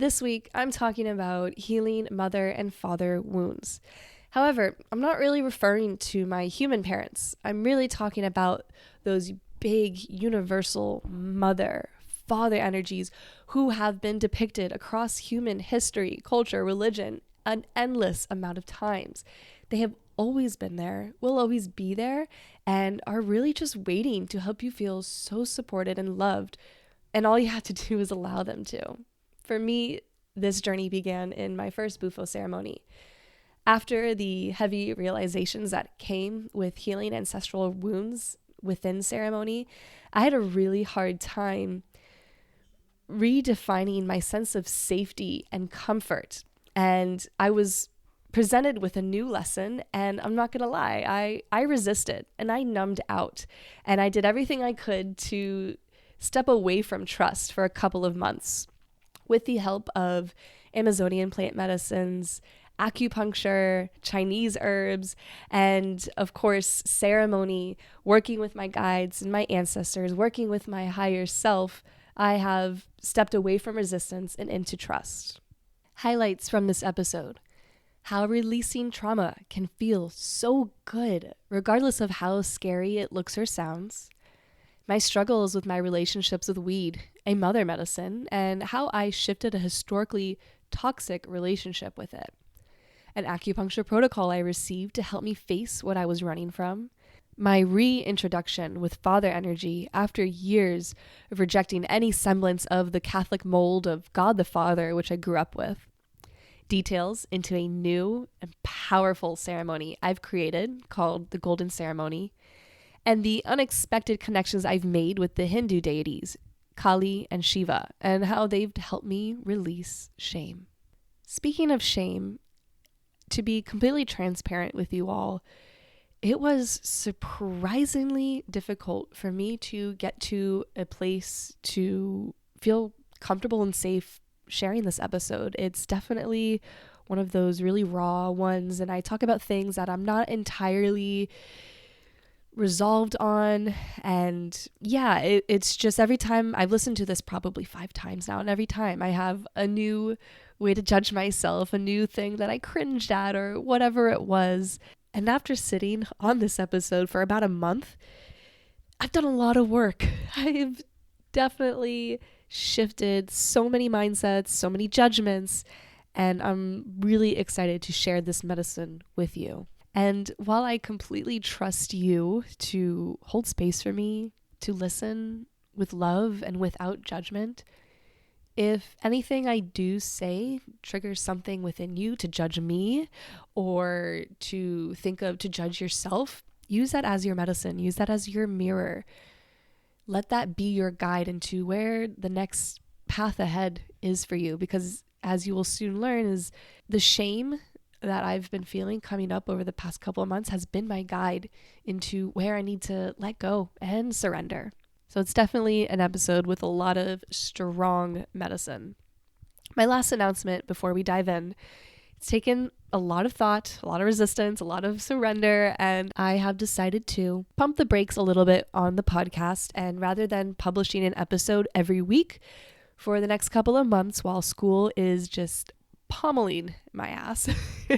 This week, I'm talking about healing mother and father wounds. However, I'm not really referring to my human parents. I'm really talking about those big, universal mother, father energies who have been depicted across human history, culture, religion, an endless amount of times. They have always been there, will always be there, and are really just waiting to help you feel so supported and loved. And all you have to do is allow them to. For me, this journey began in my first bufo ceremony. After the heavy realizations that came with healing ancestral wounds within ceremony, I had a really hard time redefining my sense of safety and comfort. And I was presented with a new lesson, and I'm not gonna lie, I resisted and I numbed out, and I did everything I could to step away from trust for a couple of months with the help of Amazonian plant medicines, acupuncture, Chinese herbs, and of course, ceremony, working with my guides and my ancestors, working with my higher self. I have stepped away from resistance and into trust. Highlights from this episode: how releasing trauma can feel so good, regardless of how scary it looks or sounds. My struggles with my relationships with weed, a mother medicine, and how I shifted a historically toxic relationship with it. An acupuncture protocol I received to help me face what I was running from. My reintroduction with father energy after years of rejecting any semblance of the Catholic mold of God the Father, which I grew up with. Details into a new and powerful ceremony I've created called the Golden Ceremony, and the unexpected connections I've made with the Hindu deities, Kali and Shiva, and how they've helped me release shame. Speaking of shame, to be completely transparent with you all, it was surprisingly difficult for me to get to a place to feel comfortable and safe sharing this episode. It's definitely one of those really raw ones, and I talk about things that I'm not entirely resolved on. And yeah, it's just every time I've listened to this probably 5 times now, and every time I have a new way to judge myself, a new thing that I cringed at or whatever it was. And after sitting on this episode for about a month, I've done a lot of work. I've definitely shifted so many mindsets, so many judgments, and I'm really excited to share this medicine with you. And while I completely trust you to hold space for me, to listen with love and without judgment, if anything I do say triggers something within you to judge me or to think of to judge yourself, use that as your medicine, use that as your mirror. Let that be your guide into where the next path ahead is for you, because as you will soon learn, is the shame that I've been feeling coming up over the past couple of months has been my guide into where I need to let go and surrender. So it's definitely an episode with a lot of strong medicine. My last announcement before we dive in, it's taken a lot of thought, a lot of resistance, a lot of surrender, and I have decided to pump the brakes a little bit on the podcast, and rather than publishing an episode every week for the next couple of months while school is just pummeling my ass,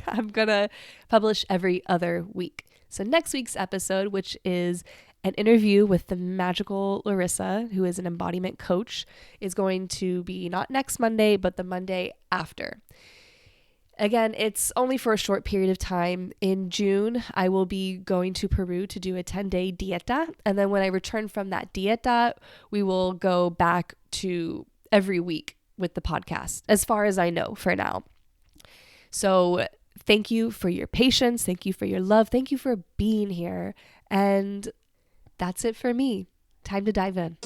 I'm gonna publish every other week. So next week's episode, which is an interview with the magical Larissa, who is an embodiment coach, is going to be not next Monday, but the Monday after. Again, it's only for a short period of time. In June, I will be going to Peru to do a 10-day dieta. And then when I return from that dieta, we will go back to every week with the podcast, as far as I know for now. So thank you for your patience. Thank you for your love. Thank you for being here. And that's it for me. Time to dive in.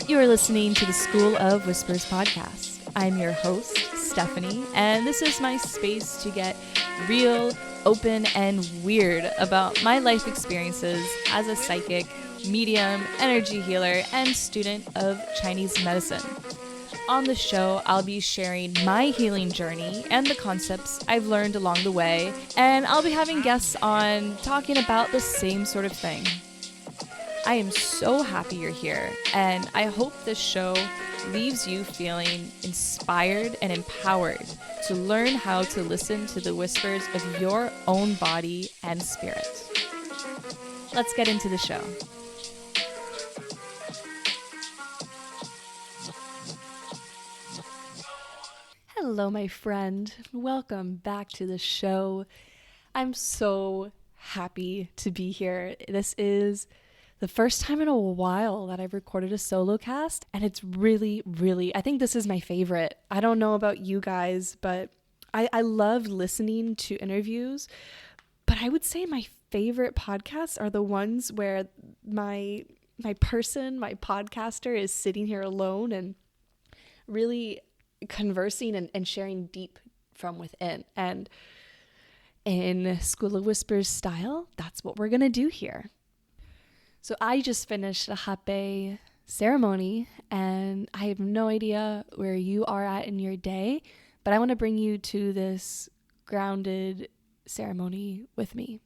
You are listening to the School of Whispers podcast. I'm your host, Stephanie, and this is my space to get real, open, and weird about my life experiences as a psychic, medium, energy healer, and student of Chinese medicine. On the show, I'll be sharing my healing journey and the concepts I've learned along the way, and I'll be having guests on talking about the same sort of thing. I am so happy you're here, and I hope this show leaves you feeling inspired and empowered to learn how to listen to the whispers of your own body and spirit. Let's get into the show. Hello, my friend. Welcome back to the show. I'm so happy to be here. This is the first time in a while that I've recorded a solo cast, and it's really, I think this is my favorite. I don't know about you guys, but I love listening to interviews, but I would say my favorite podcasts are the ones where my podcaster is sitting here alone and really conversing and sharing deep from within. And in School of Whispers style, that's what we're going to do here. So I just finished a hape ceremony, and I have no idea where you are at in your day, but I want to bring you to this grounded ceremony with me.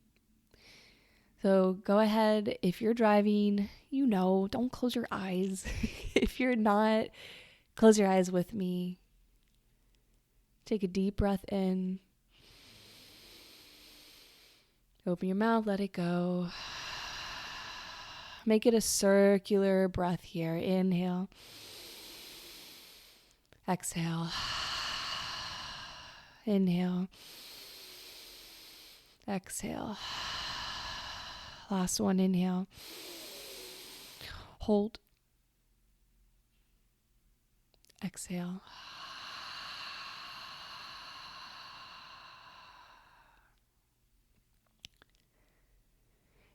So go ahead. If you're driving, don't close your eyes. If you're not, close your eyes with me. Take a deep breath in. Open your mouth, let it go. Make it a circular breath here. Inhale. Exhale. Inhale. Exhale. Last one, inhale. Hold. Exhale.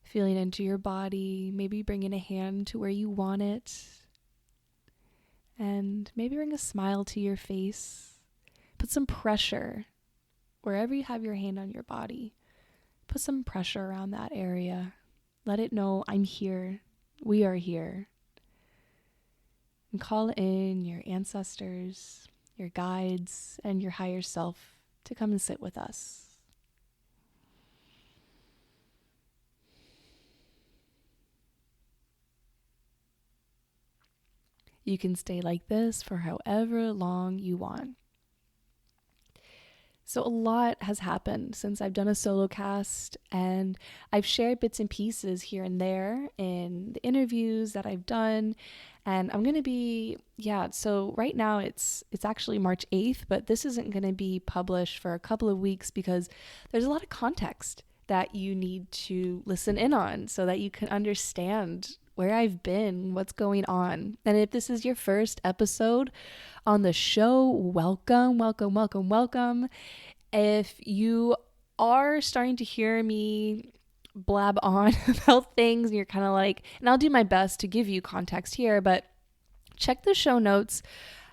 Feeling into your body, maybe bringing a hand to where you want it, and maybe bring a smile to your face. Put some pressure wherever you have your hand on your body. Put some pressure around that area. Let it know, I'm here. We are here. And call in your ancestors, your guides, and your higher self to come and sit with us. You can stay like this for however long you want. So a lot has happened since I've done a solo cast, and I've shared bits and pieces here and there in the interviews that I've done. And I'm going to be, so right now it's actually March 8th, but this isn't going to be published for a couple of weeks because there's a lot of context that you need to listen in on so that you can understand where I've been, what's going on. And if this is your first episode on the show, welcome. If you are starting to hear me blab on about things and you're kind of like, and I'll do my best to give you context here, but check the show notes.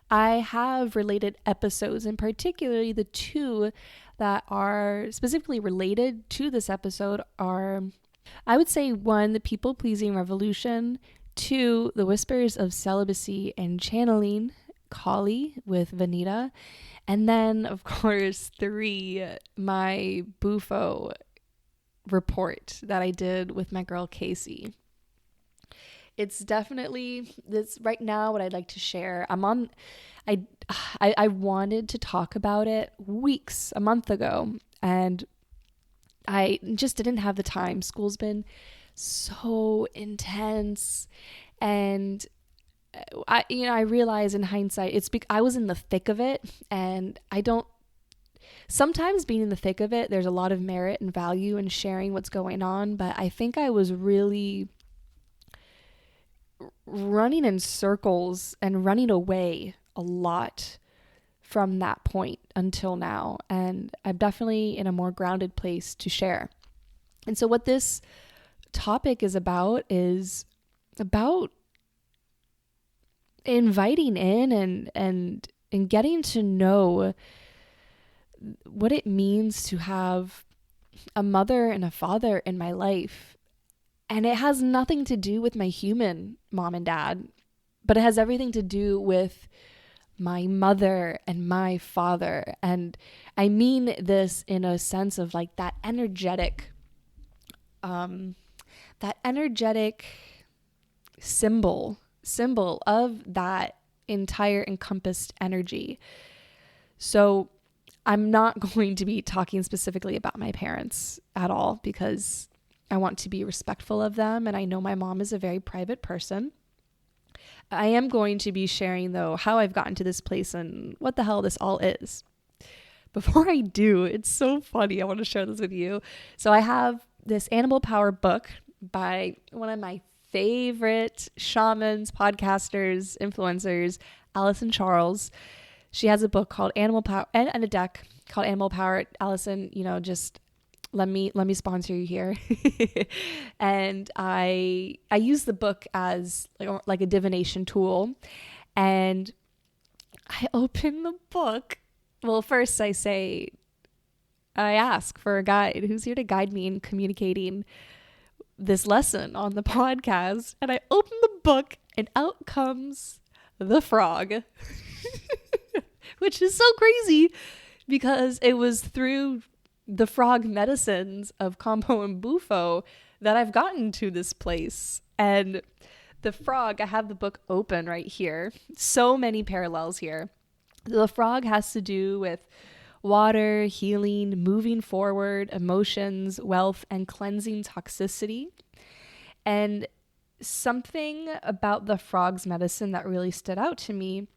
I have related episodes, and particularly the two that are specifically related to this episode are, I would say, 1, the people-pleasing revolution, 2, the whispers of celibacy and channeling, Kali with Vanita, and then, of course, 3, my bufo report that I did with my girl Casey. It's definitely this right now what I'd like to share. I wanted to talk about it a month ago, and I just didn't have the time. School's been so intense, and I realize in hindsight, I was in the thick of it, and sometimes being in the thick of it, there's a lot of merit and value in sharing what's going on, but I think I was really running in circles and running away a lot from that point until now, and I'm definitely in a more grounded place to share. And so what this topic is about inviting in and getting to know what it means to have a mother and a father in my life. And it has nothing to do with my human mom and dad, but it has everything to do with my mother and my father. And I mean this in a sense of like that energetic symbol of that entire encompassed energy. So I'm not going to be talking specifically about my parents at all because I want to be respectful of them, and I know my mom is a very private person. I am going to be sharing, though, how I've gotten to this place and what the hell this all is. Before I do, it's so funny. I want to share this with you. So I have this animal power book by one of my favorite shamans, podcasters, influencers, Allison Charles. She has a book called Animal Power and a deck called Animal Power. Allison, just let me sponsor you here. And I use the book as like a divination tool. And I open the book. Well, first I ask for a guide who's here to guide me in communicating this lesson on the podcast. And I open the book and out comes the frog, which is so crazy because it was through the frog medicines of Compo and Bufo that I've gotten to this place. And the frog, I have the book open right here. So many parallels here. The frog has to do with water, healing, moving forward, emotions, wealth, and cleansing toxicity. And something about the frog's medicine that really stood out to me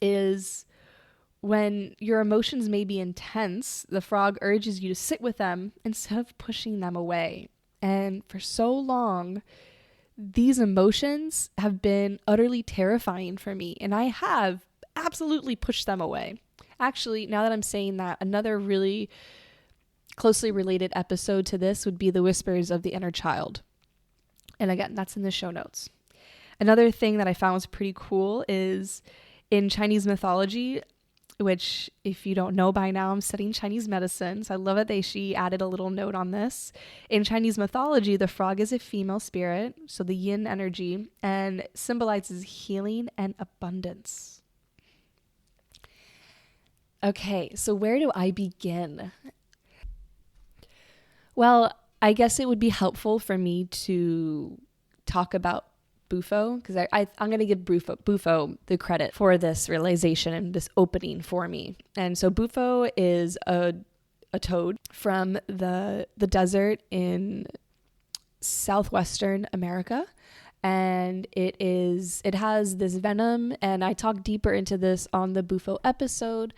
is when your emotions may be intense, the frog urges you to sit with them instead of pushing them away. And for so long, these emotions have been utterly terrifying for me, and I have absolutely pushed them away. Actually, now that I'm saying that, another really closely related episode to this would be the whispers of the inner child. And again, that's in the show notes. Another thing that I found was pretty cool is in Chinese mythology, which if you don't know by now, I'm studying Chinese medicine. So I love it she added a little note on this. In Chinese mythology, the frog is a female spirit, so the yin energy, and symbolizes healing and abundance. Okay, so where do I begin? Well, I guess it would be helpful for me to talk about Bufo, because I'm going to give Bufo the credit for this realization and this opening for me. And so Bufo is a toad from the desert in southwestern America. And it has this venom, and I talk deeper into this on the Bufo episode.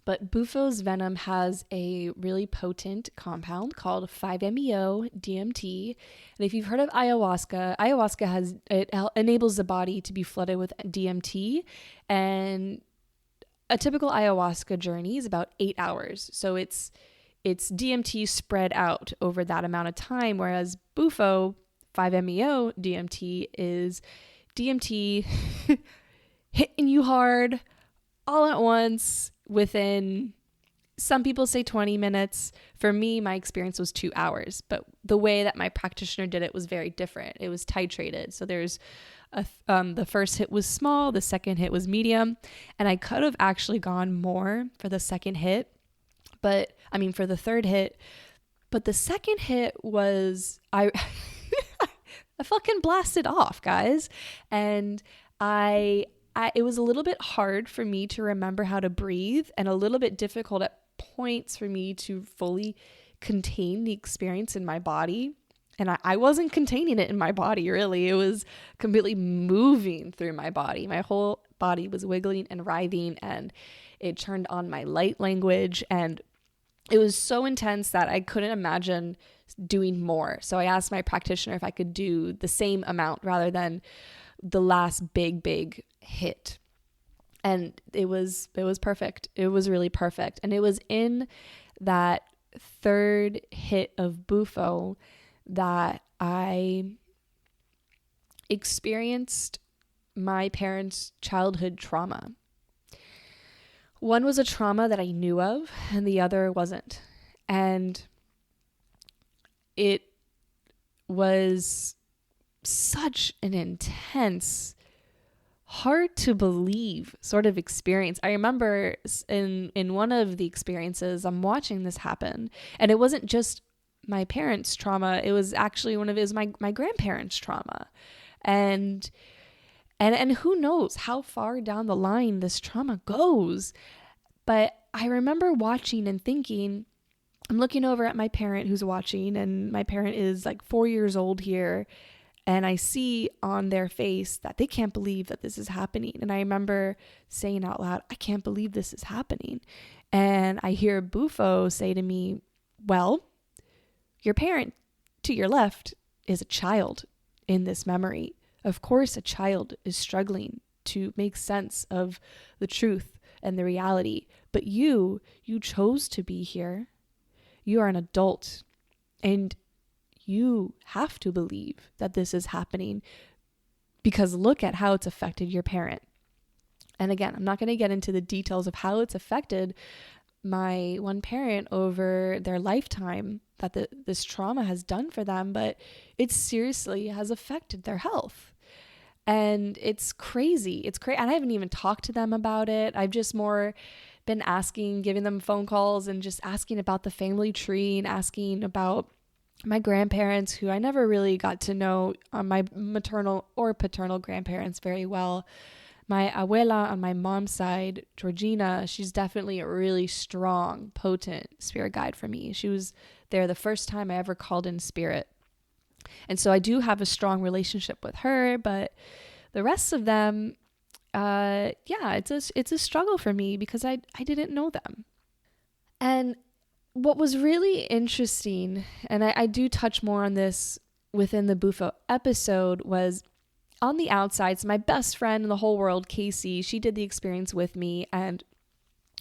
But Bufo's venom has a really potent compound called 5-MeO DMT. And if you've heard of ayahuasca enables the body to be flooded with DMT. And a typical ayahuasca journey is about 8 hours. So it's DMT spread out over that amount of time, whereas Bufo 5-MeO DMT is DMT hitting you hard all at once within, some people say 20 minutes. For me, my experience was 2 hours, but the way that my practitioner did it was very different. It was titrated. So there's the first hit was small, the second hit was medium, and I could have actually gone more for the second hit, for the third hit, but the second hit was, I fucking blasted off, guys. And it was a little bit hard for me to remember how to breathe, and a little bit difficult at points for me to fully contain the experience in my body. And I wasn't containing it in my body, really. It was completely moving through my body. My whole body was wiggling and writhing, and it turned on my light language. And it was so intense that I couldn't imagine doing more. So I asked my practitioner if I could do the same amount rather than the last big hit. And it was perfect. It was really perfect. And it was in that third hit of Bufo that I experienced my parents' childhood trauma. One was a trauma that I knew of, and the other wasn't. And it was such an intense, hard to believe sort of experience. I remember in one of the experiences, I'm watching this happen, and it wasn't just my parents' trauma. It was actually my grandparents' trauma. And who knows how far down the line this trauma goes. But I remember watching and thinking, I'm looking over at my parent who's watching, and my parent is like 4 years old here. And I see on their face that they can't believe that this is happening. And I remember saying out loud, I can't believe this is happening. And I hear Bufo say to me, well, your parent to your left is a child in this memory. Of course, a child is struggling to make sense of the truth and the reality. But you chose to be here. You are an adult, and you have to believe that this is happening, because look at how it's affected your parent. And again, I'm not going to get into the details of how it's affected my one parent over their lifetime, that this trauma has done for them, but it seriously has affected their health. And it's crazy. It's crazy. And I haven't even talked to them about it. I've just more been asking, giving them phone calls and just asking about the family tree and asking about my grandparents, who I never really got to know, my maternal or paternal grandparents very well. My abuela on my mom's side, Georgina, she's definitely a really strong, potent spirit guide for me. She was there the first time I ever called in spirit. And so I do have a strong relationship with her, but the rest of them, it's a struggle for me because I didn't know them. And what was really interesting, and I do touch more on this within the Bufo episode, was on the outside. So my best friend in the whole world, Casey, she did the experience with me, and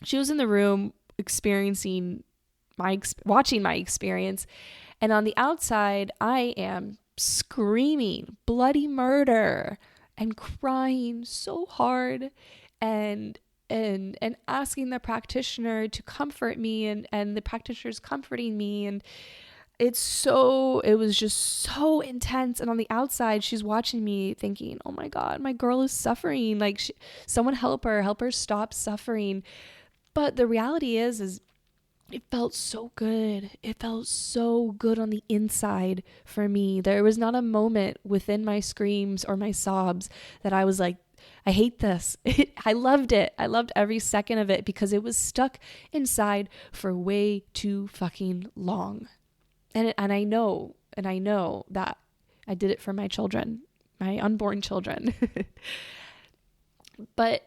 she was in the room experiencing watching my experience. And on the outside, I am screaming bloody murder and crying so hard and asking the practitioner to comfort me, and the practitioner's comforting me, and it was just so intense. And on the outside, she's watching me thinking, oh my God, my girl is suffering. Like, someone help her stop suffering. But the reality is it felt so good. It felt so good on the inside for me. There was not a moment within my screams or my sobs that I was like, I hate this. I loved it. I loved every second of it, because it was stuck inside for way too fucking long. And I know that I did it for my children, my unborn children. But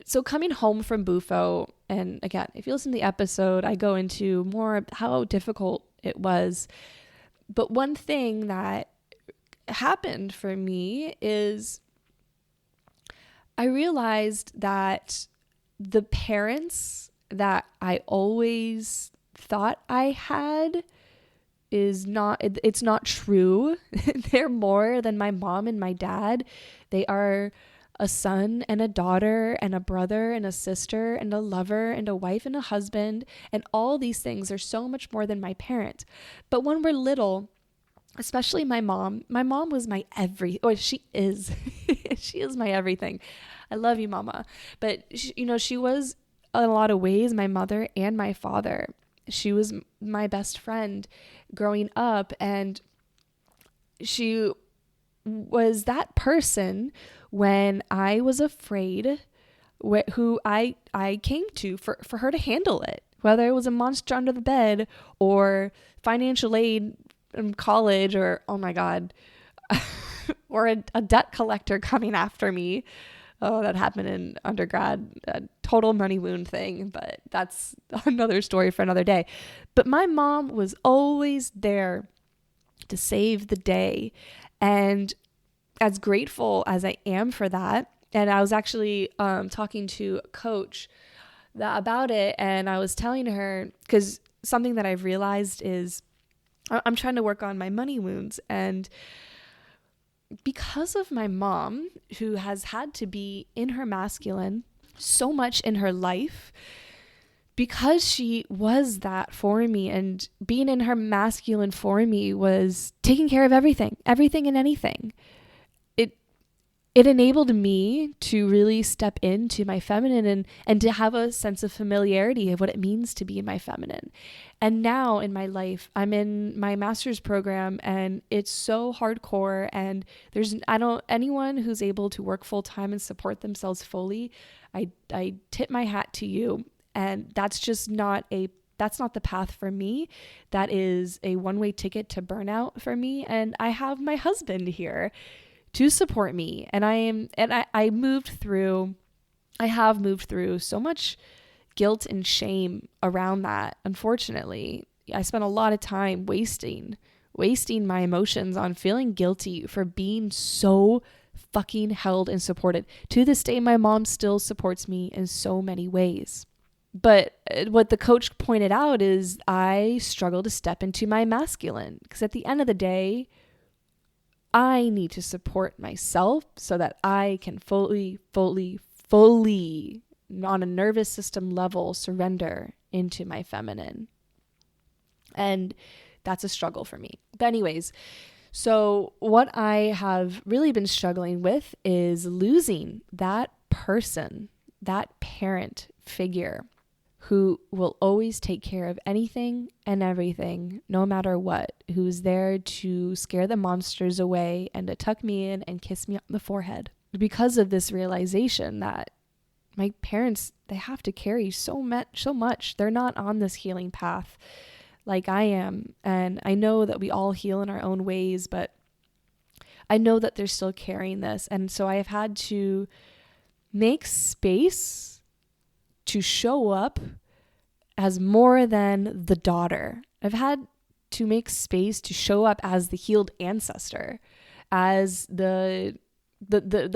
so coming home from Bufo, and again, if you listen to the episode, I go into more how difficult it was. But one thing that happened for me is I realized that the parents that I always thought I had it's not true. They're more than my mom and my dad. They are a son and a daughter and a brother and a sister and a lover and a wife and a husband. And all these things are so much more than my parent. But when we're little, especially my mom was my she is. She is my everything. I love you, Mama. But she was in a lot of ways my mother and my father. She was my best friend growing up, and she was that person when I was afraid, who I came to for her to handle it, whether it was a monster under the bed or financial aid in college, or, oh my God, or a debt collector coming after me. Oh, that happened in undergrad, a total money wound thing, but that's another story for another day. But my mom was always there to save the day. And as grateful as I am for that, and I was actually talking to a coach about it, and I was telling her, because something that I've realized is I'm trying to work on my money wounds, and because of my mom, who has had to be in her masculine so much in her life, because she was that for me, and being in her masculine for me was taking care of everything and anything. it enabled me to really step into my feminine and to have a sense of familiarity of what it means to be in my feminine. And now in my life, I'm in my master's program and it's so hardcore, and anyone who's able to work full time and support themselves fully, I tip my hat to you. And that's not the path for me. That is a one-way ticket to burnout for me. And I have my husband here to support me. And I have moved through so much guilt and shame around that. Unfortunately, I spent a lot of time wasting my emotions on feeling guilty for being so fucking held and supported. To this day, my mom still supports me in so many ways. But what the coach pointed out is I struggle to step into my masculine, because at the end of the day, I need to support myself so that I can fully, on a nervous system level, surrender into my feminine. And that's a struggle for me. But anyways, so what I have really been struggling with is losing that person, that parent figure who will always take care of anything and everything, no matter what, who's there to scare the monsters away and to tuck me in and kiss me on the forehead. Because of this realization that my parents, they have to carry so much. They're not on this healing path like I am. And I know that we all heal in our own ways, but I know that they're still carrying this. And so I have had to make space to show up as more than the daughter. I've had to make space to show up as the healed ancestor, as the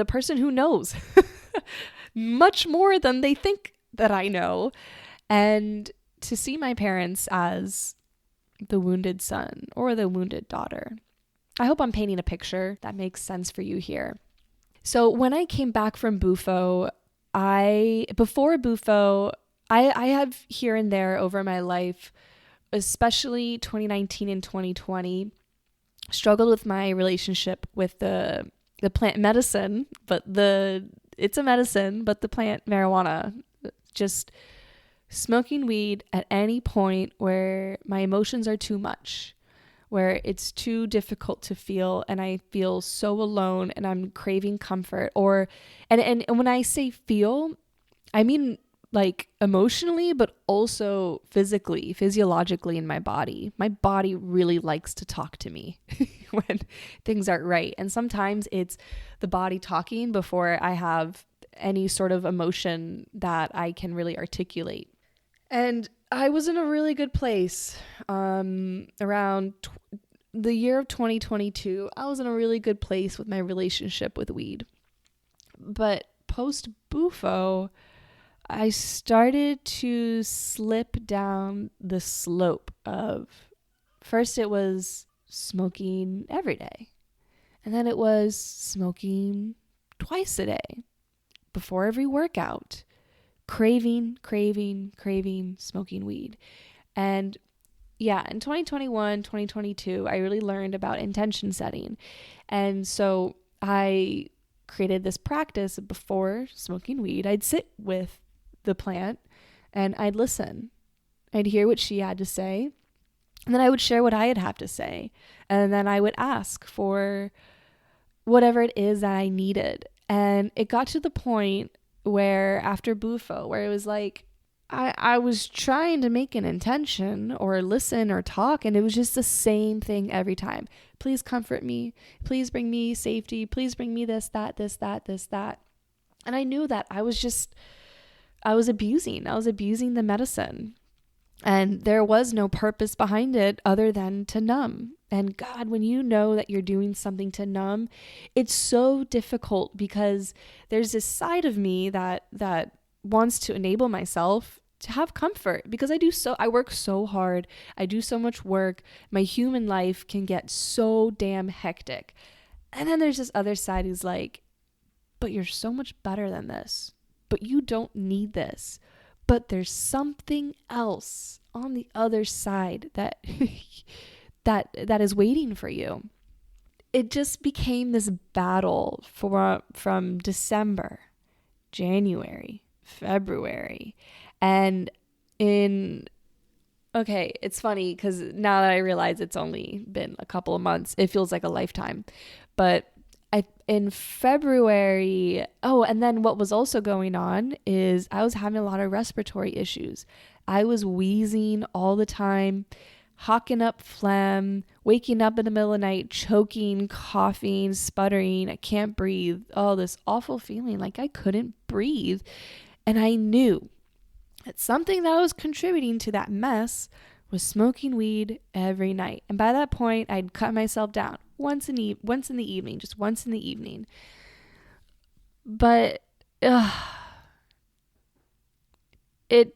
person who knows much more than they think that I know, and to see my parents as the wounded son or the wounded daughter. I hope I'm painting a picture that makes sense for you here. So when I came back from bufo, before bufo, I have here and there over my life, especially 2019 and 2020, struggled with my relationship with the plant medicine, but it's a medicine, but the plant marijuana, just smoking weed at any point where my emotions are too much, where it's too difficult to feel and I feel so alone and I'm craving comfort, and when I say feel, I mean like emotionally, but also physically, physiologically in my body. My body really likes to talk to me when things aren't right. And sometimes it's the body talking before I have any sort of emotion that I can really articulate. And I was in a really good place around the year of 2022. I was in a really good place with my relationship with weed. But post bufo, I started to slip down the slope of, first it was smoking every day, and then it was smoking twice a day before every workout, craving smoking weed. And yeah, in 2021, 2022, I really learned about intention setting. And so I created this practice. Before smoking weed, I'd sit with the plant and I'd listen. I'd hear what she had to say, and then I would share what I'd have to say, and then I would ask for whatever it is that I needed. And it got to the point where after bufo, where it was like I was trying to make an intention or listen or talk, and it was just the same thing every time. Please comfort me, please bring me safety, please bring me this, that. And I knew that I was abusing the medicine, and there was no purpose behind it other than to numb. And God, when you know that you're doing something to numb, it's so difficult, because there's this side of me that wants to enable myself to have comfort, because I work so hard. I do so much work. My human life can get so damn hectic. And then there's this other side who's like, but you're so much better than this. But you don't need this. But there's something else on the other side that that is waiting for you. it just became this battle from December, January, February. And in okay, it's funny because now that I realize it's only been a couple of months, it feels like a lifetime. But in February, oh, and then what was also going on is I was having a lot of respiratory issues. I was wheezing all the time, hawking up phlegm, waking up in the middle of the night, choking, coughing, sputtering. I can't breathe. Oh, this awful feeling like I couldn't breathe. And I knew that something that was contributing to that mess was smoking weed every night. And by that point, I'd cut myself down once in the evening, just once in the evening. But it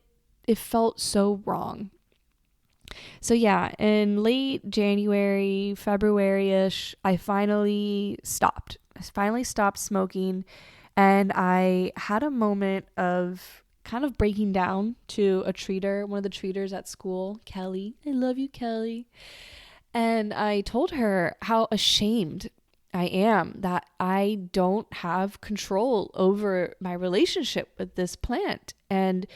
felt so wrong. So yeah, in late January, February-ish, I finally stopped. Smoking, and I had a moment of kind of breaking down to a treater, one of the treaters at school, Kelly. I love you, Kelly. And I told her how ashamed I am that I don't have control over my relationship with this plant. And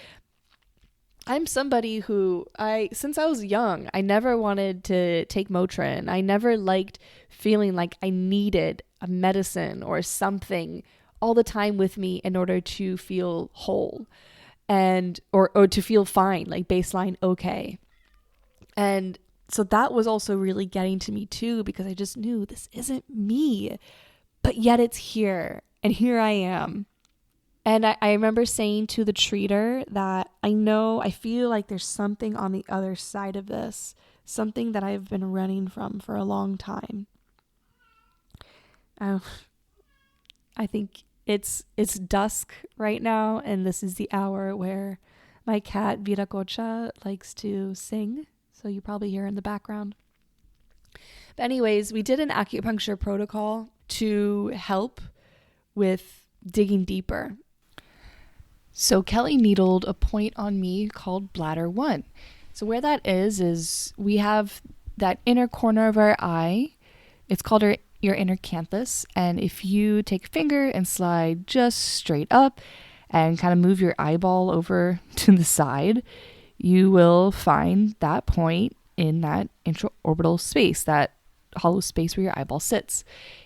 I'm somebody who since I was young, I never wanted to take Motrin. I never liked feeling like I needed a medicine or something all the time with me in order to feel whole and or to feel fine, like baseline okay. And so that was also really getting to me too, because I just knew this isn't me, but yet it's here, and here I am. And I remember saying to the treater that I feel like there's something on the other side of this, something that I've been running from for a long time. I think it's dusk right now, and this is the hour where my cat Viracocha likes to sing, so you probably hear in the background. But anyways, we did an acupuncture protocol to help with digging deeper. So Kelly needled a point on me called bladder 1. So where that is we have that inner corner of our eye. It's called your inner canthus. And if you take a finger and slide just straight up and kind of move your eyeball over to the side, you will find that point in that intraorbital space, that hollow space where your eyeball sits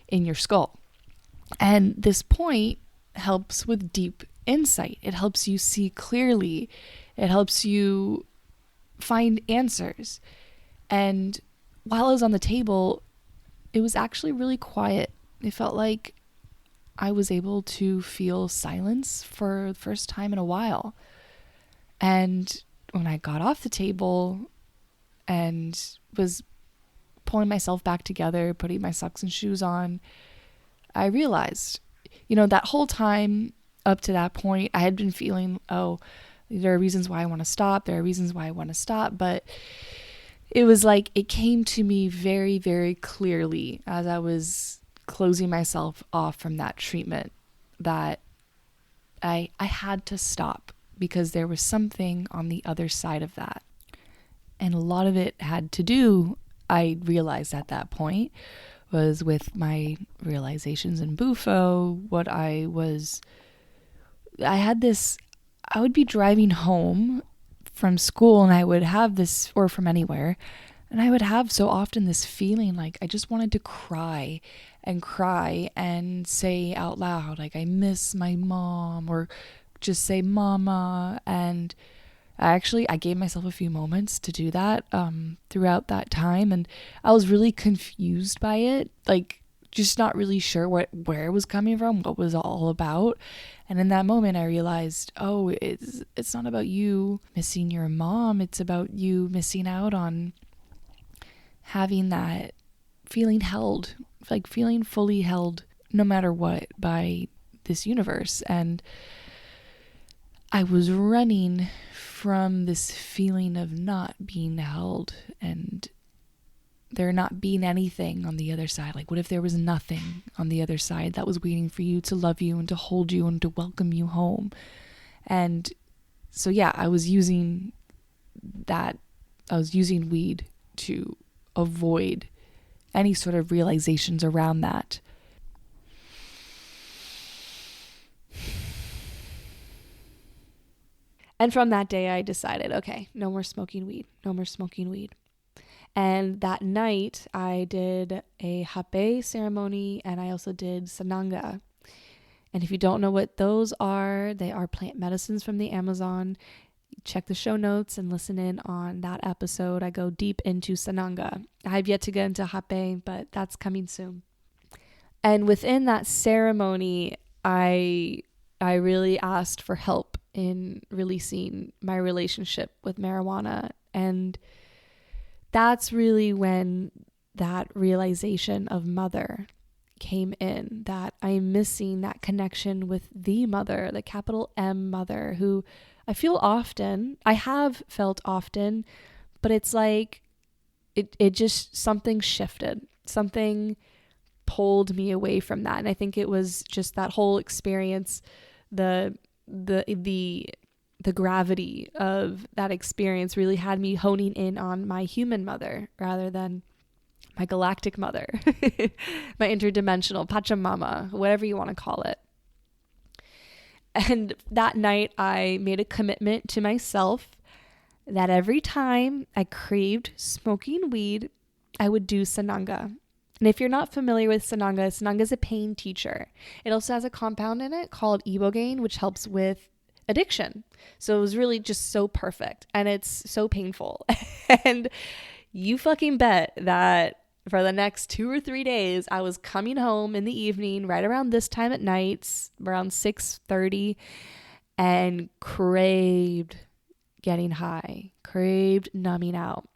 in your skull. And this point helps with deep insight. It helps you see clearly. It helps you find answers. And while I was on the table, it was actually really quiet. It felt like I was able to feel silence for the first time in a while. And when I got off the table and was pulling myself back together, putting my socks and shoes on, I realized, that whole time up to that point, I had been feeling, there are reasons why I want to stop. There are reasons why I want to stop. But it was like it came to me very, very clearly as I was closing myself off from that treatment that I had to stop, because there was something on the other side of that. And a lot of it had to do, I realized at that point, was with my realizations in bufo, I would be driving home from school and I would have this, or from anywhere, and I would have so often this feeling like I just wanted to cry and say out loud, like, I miss my mom, or just say mama. And I gave myself a few moments to do that throughout that time, and I was really confused by it, like just not really sure where it was coming from, what it was all about. And in that moment I realized, it's not about you missing your mom, it's about you missing out on having that feeling held, like feeling fully held no matter what by this universe. And I was running from this feeling of not being held and there not being anything on the other side. Like, what if there was nothing on the other side that was waiting for you to love you and to hold you and to welcome you home? And so, yeah, I was using weed to avoid any sort of realizations around that. And from that day, I decided, okay, no more smoking weed, no more smoking weed. And that night, I did a hape ceremony, and I also did sananga. And if you don't know what those are, they are plant medicines from the Amazon. Check the show notes and listen in on that episode. I go deep into sananga. I have yet to get into hape, but that's coming soon. And within that ceremony, I really asked for help in releasing my relationship with marijuana. And that's really when that realization of mother came in, that I'm missing that connection with the mother, the capital M mother, who I have felt often, but it's like it just, something shifted, something pulled me away from that. And I think it was just that whole experience, the gravity of that experience really had me honing in on my human mother rather than my galactic mother, my interdimensional Pachamama, whatever you want to call it. And that night I made a commitment to myself that every time I craved smoking weed, I would do sananga. And if you're not familiar with sananga, sananga is a pain teacher. It also has a compound in it called ibogaine, which helps with addiction. So it was really just so perfect, and it's so painful. And you fucking bet that for the next 2 or 3 days, I was coming home in the evening, right around this time at night, around 6:30, and craved getting high, craved numbing out.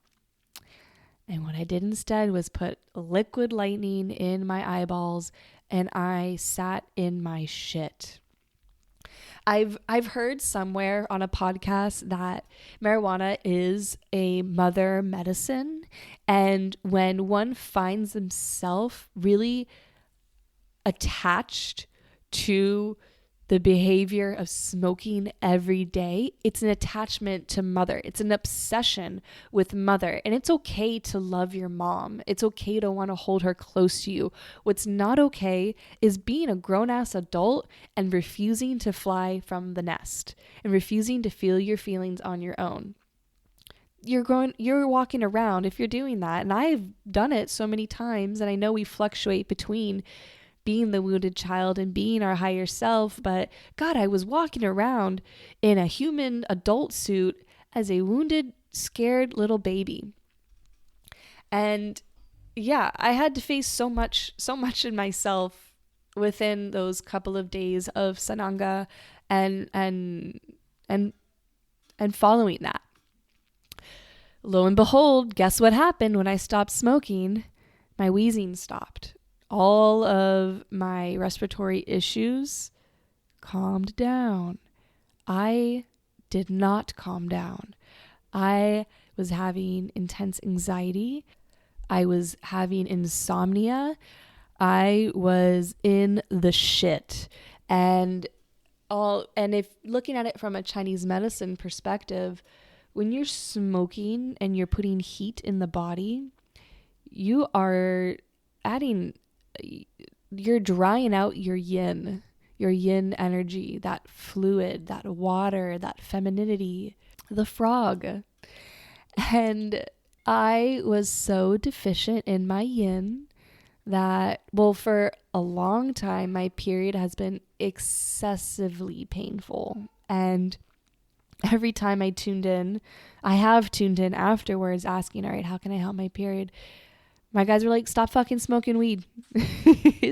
And what I did instead was put liquid lightning in my eyeballs, and I sat in my shit. I've heard somewhere on a podcast that marijuana is a mother medicine, and when one finds himself really attached to the behavior of smoking every day, it's an attachment to mother. It's an obsession with mother. And it's okay to love your mom. It's okay to want to hold her close to you. What's not okay is being a grown-ass adult and refusing to fly from the nest and refusing to feel your feelings on your own. You're walking around, if you're doing that, and I've done it so many times, and I know we fluctuate between being the wounded child and being our higher self, but God, I was walking around in a human adult suit as a wounded, scared little baby. And yeah, I had to face so much in myself within those couple of days of sananga and following that. Lo and behold, guess what happened when I stopped smoking? My wheezing stopped. All of my respiratory issues calmed down. I did not calm down. I was having intense anxiety. I was having insomnia. I was in the shit. And if looking at it from a Chinese medicine perspective, when you're smoking and you're putting heat in the body, you're drying out your yin energy, that fluid, that water, that femininity, the frog. And I was so deficient in my yin that, for a long time, my period has been excessively painful. And every time I have tuned in afterwards asking, all right, how can I help my period? My guys were like, stop fucking smoking weed.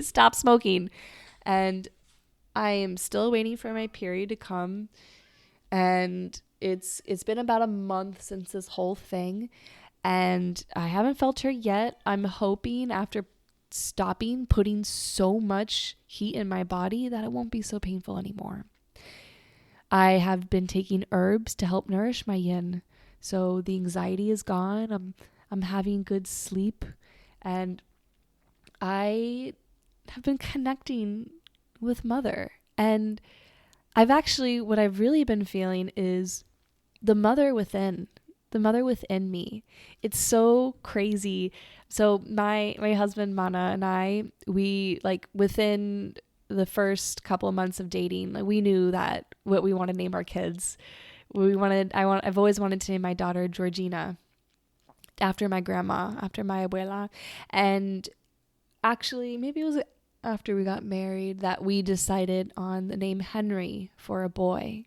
Stop smoking. And I am still waiting for my period to come. And it's been about a month since this whole thing. And I haven't felt her yet. I'm hoping after stopping putting so much heat in my body that it won't be so painful anymore. I have been taking herbs to help nourish my yin. So the anxiety is gone. I'm having good sleep. And I have been connecting with mother. And what I've really been feeling is the mother within. the mother within me. It's so crazy. So my husband Mana and I, we like within the first couple of months of dating, like we knew that what we want to name our kids. I've always wanted to name my daughter Georgina after my grandma, after my abuela. And actually, maybe it was after we got married that we decided on the name Henry for a boy.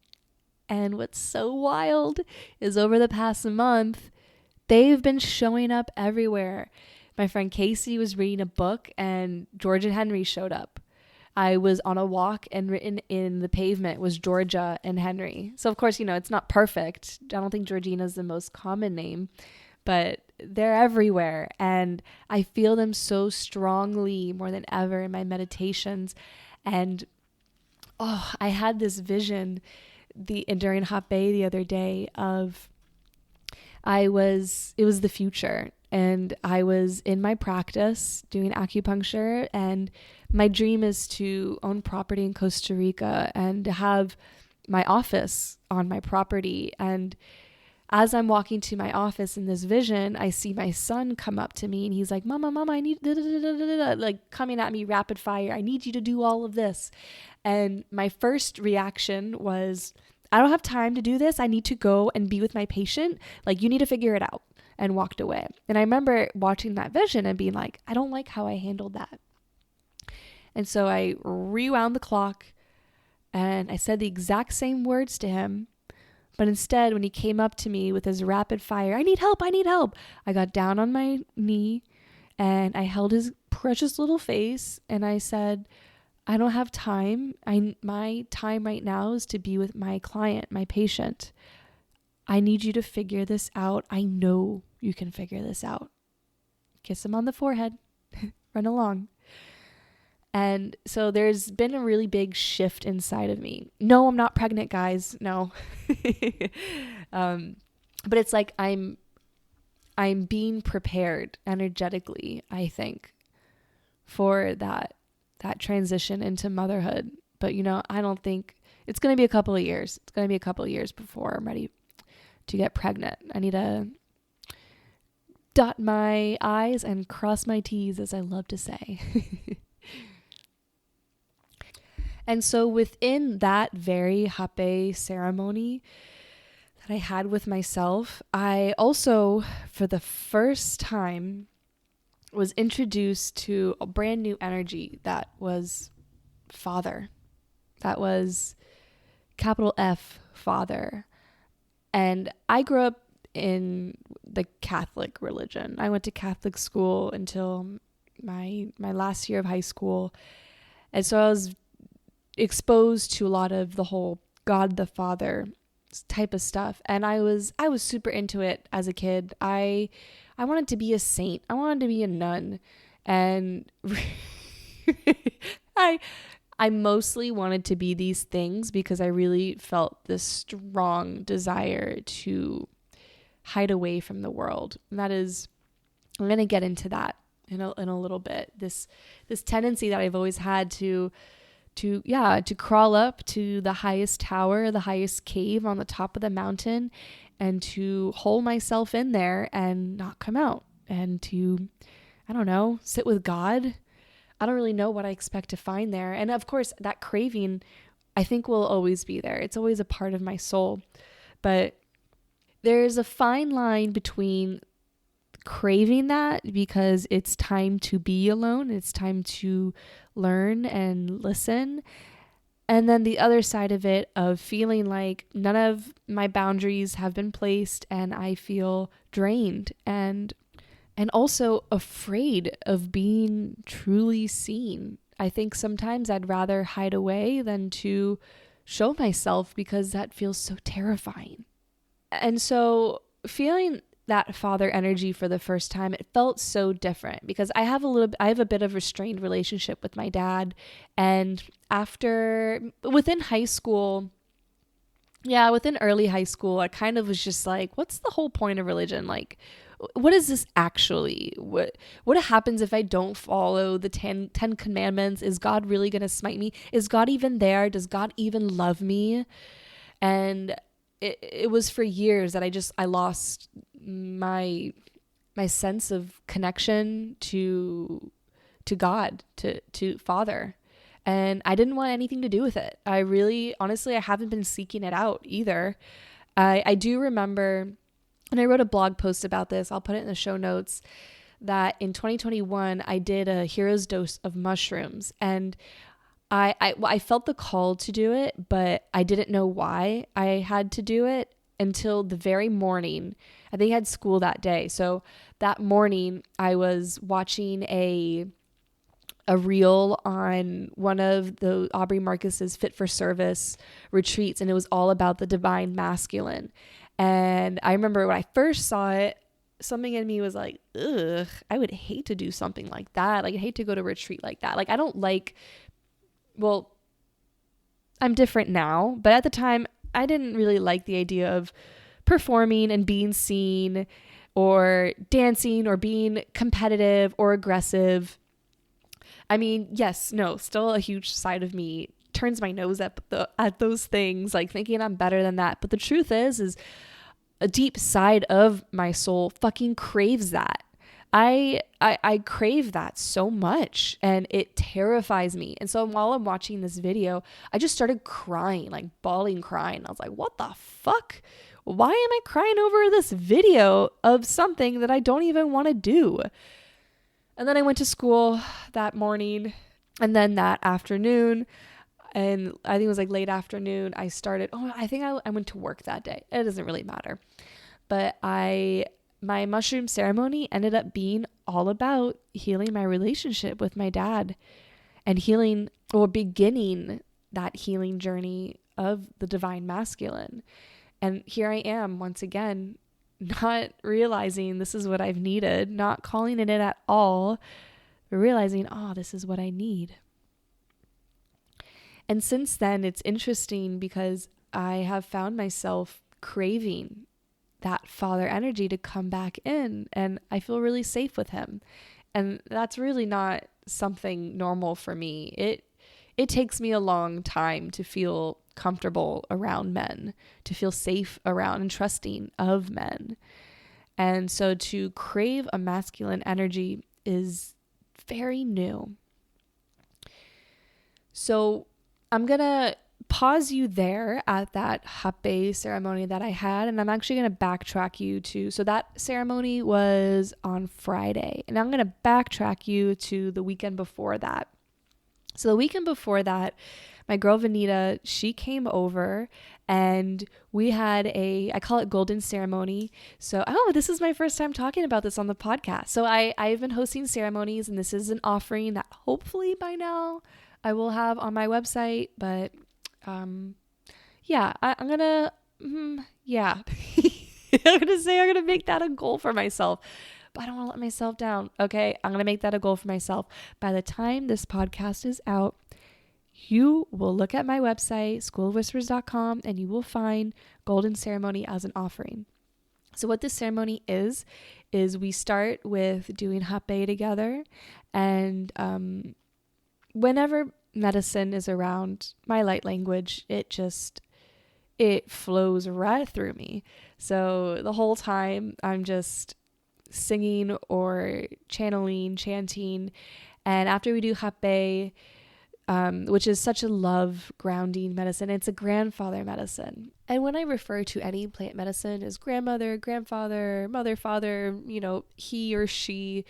And what's so wild is over the past month, they've been showing up everywhere. My friend Casey was reading a book and George and Henry showed up. I was on a walk and written in the pavement was Georgia and Henry. So of course, it's not perfect. I don't think Georgina is the most common name, but they're everywhere. And I feel them so strongly more than ever in my meditations. And I had this vision during Hape the other day of it was the future, and I was in my practice doing acupuncture, and my dream is to own property in Costa Rica and to have my office on my property. And as I'm walking to my office in this vision, I see my son come up to me and he's like, Mama, I need like coming at me rapid fire. I need you to do all of this. And my first reaction was, I don't have time to do this. I need to go and be with my patient. Like, you need to figure it out, and walked away. And I remember watching that vision and being like, I don't like how I handled that. And so I rewound the clock and I said the exact same words to him. But instead, when he came up to me with his rapid fire, I need help, I got down on my knee and I held his precious little face and I said, I don't have time. My time right now is to be with my client, my patient. I need you to figure this out. I know you can figure this out. Kiss him on the forehead. Run along. And so there's been a really big shift inside of me. No, I'm not pregnant, guys. No. But it's like I'm being prepared energetically, I think, for that transition into motherhood. But, I don't think it's going to be a couple of years. It's going to be a couple of years before I'm ready to get pregnant. I need to dot my I's and cross my T's, as I love to say. And so within that very hape ceremony that I had with myself, I also, for the first time, was introduced to a brand new energy that was father. That was capital F, father. And I grew up in the Catholic religion. I went to Catholic school until my last year of high school. And so I was exposed to a lot of the whole God the Father type of stuff, and I was super into it as a kid. I wanted to be a saint. I wanted to be a nun, and I mostly wanted to be these things because I really felt this strong desire to hide away from the world. And that is, I'm going to get into that in a little bit. This tendency that I've always had to crawl up to the highest tower, the highest cave on the top of the mountain, and to hole myself in there and not come out, and to, I don't know, sit with God. I don't really know what I expect to find there. And of course, that craving, I think, will always be there. It's always a part of my soul. But there's a fine line between craving that because it's time to be alone, it's time to learn and listen, and then the other side of it of feeling like none of my boundaries have been placed and I feel drained and also afraid of being truly seen. I think sometimes I'd rather hide away than to show myself because that feels so terrifying. And so feeling that father energy for the first time, it felt so different because I have a bit of restrained relationship with my dad. And within early high school, I kind of was just like, what's the whole point of religion? Like, what is this actually? What happens if I don't follow the 10 commandments? Is God really going to smite me? Is God even there? Does God even love me? And it was for years that I lost my sense of connection to God, to Father. And I didn't want anything to do with it. I really, honestly, I haven't been seeking it out either. I do remember, and I wrote a blog post about this, I'll put it in the show notes, that in 2021, I did a hero's dose of mushrooms. And I felt the call to do it, but I didn't know why I had to do it until the very morning. I think I had school that day. So that morning, I was watching a reel on one of the Aubrey Marcus's Fit for Service retreats, and it was all about the divine masculine. And I remember when I first saw it, something in me was like, ugh, I would hate to do something like that. Like, I hate to go to a retreat like that. Like, I don't like, well, I'm different now, but at the time, I didn't really like the idea of performing and being seen or dancing or being competitive or aggressive. I mean, yes, no, still a huge side of me turns my nose at those things, like thinking I'm better than that. But the truth is a deep side of my soul fucking craves that. I crave that so much, and it terrifies me. And so while I'm watching this video, I just started crying, like bawling, crying. I was like, what the fuck? Why am I crying over this video of something that I don't even want to do? And then I went to school that morning, and then that afternoon, and I think it was like late afternoon, I went to work that day. It doesn't really matter. But my mushroom ceremony ended up being all about healing my relationship with my dad and healing, or beginning that healing journey of the divine masculine. And here I am once again, not realizing this is what I've needed, not calling it in at all, but realizing, oh, this is what I need. And since then, it's interesting because I have found myself craving that father energy to come back in, and I feel really safe with him. And that's really not something normal for me. It takes me a long time to feel comfortable around men, to feel safe around and trusting of men. And so to crave a masculine energy is very new. So I'm going to pause you there at that hape ceremony that I had, and I'm actually going to backtrack you to, so that ceremony was on Friday, and I'm going to backtrack you to the weekend before that. So the weekend before that, my girl Vanita, she came over and we had I call it golden ceremony. So, this is my first time talking about this on the podcast. So I've been hosting ceremonies, and this is an offering that hopefully by now I will have on my website. But I'm going to, I'm going to say I'm going to make that a goal for myself. But I don't want to let myself down. Okay, I'm going to make that a goal for myself. By the time this podcast is out, you will look at my website, schoolofwhispers.com, and you will find Golden Ceremony as an offering. So what this ceremony is we start with doing hape together. And whenever medicine is around, my light language, it flows right through me. So the whole time I'm just singing or chanting. And after we do hape, which is such a love grounding medicine, it's a grandfather medicine. And when I refer to any plant medicine as grandmother, grandfather, mother, father, he or she,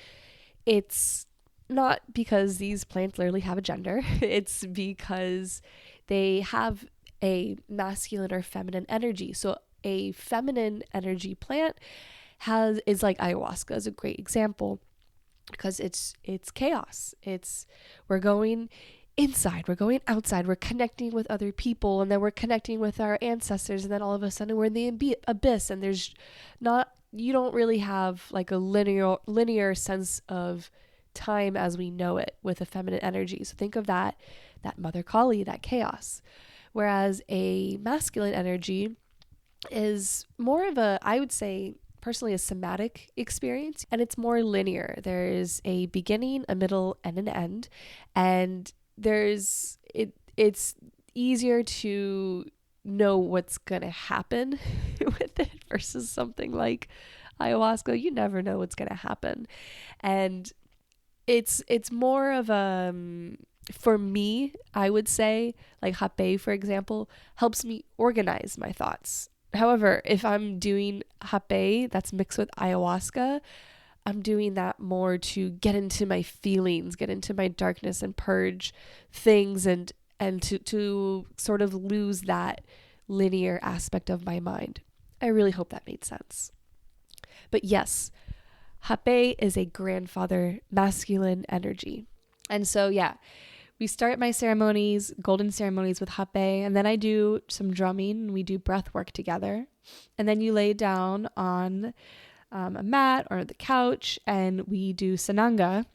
it's not because these plants literally have a gender. It's because they have a masculine or feminine energy. So a feminine energy plant is like ayahuasca is a great example, because it's chaos. We're going inside, we're going outside, we're connecting with other people, and then we're connecting with our ancestors, and then all of a sudden we're in the abyss, and you don't really have like a linear sense of time as we know it with a feminine energy. So think of that mother Kali, that chaos. Whereas a masculine energy is more of I would say personally, a somatic experience, and it's more linear. There's a beginning, a middle, and an end, and it's easier to know what's going to happen with it versus something like ayahuasca. You never know what's going to happen. And it's more of a, for me, I would say, like hape, for example, helps me organize my thoughts. However, if I'm doing hape that's mixed with ayahuasca, I'm doing that more to get into my feelings, get into my darkness and purge things, and to sort of lose that linear aspect of my mind. I really hope that made sense. But yes, hape is a grandfather masculine energy. And so, yeah, we start my ceremonies, golden ceremonies, with hape, and then I do some drumming and we do breath work together. And then you lay down on a mat or the couch and we do sananga.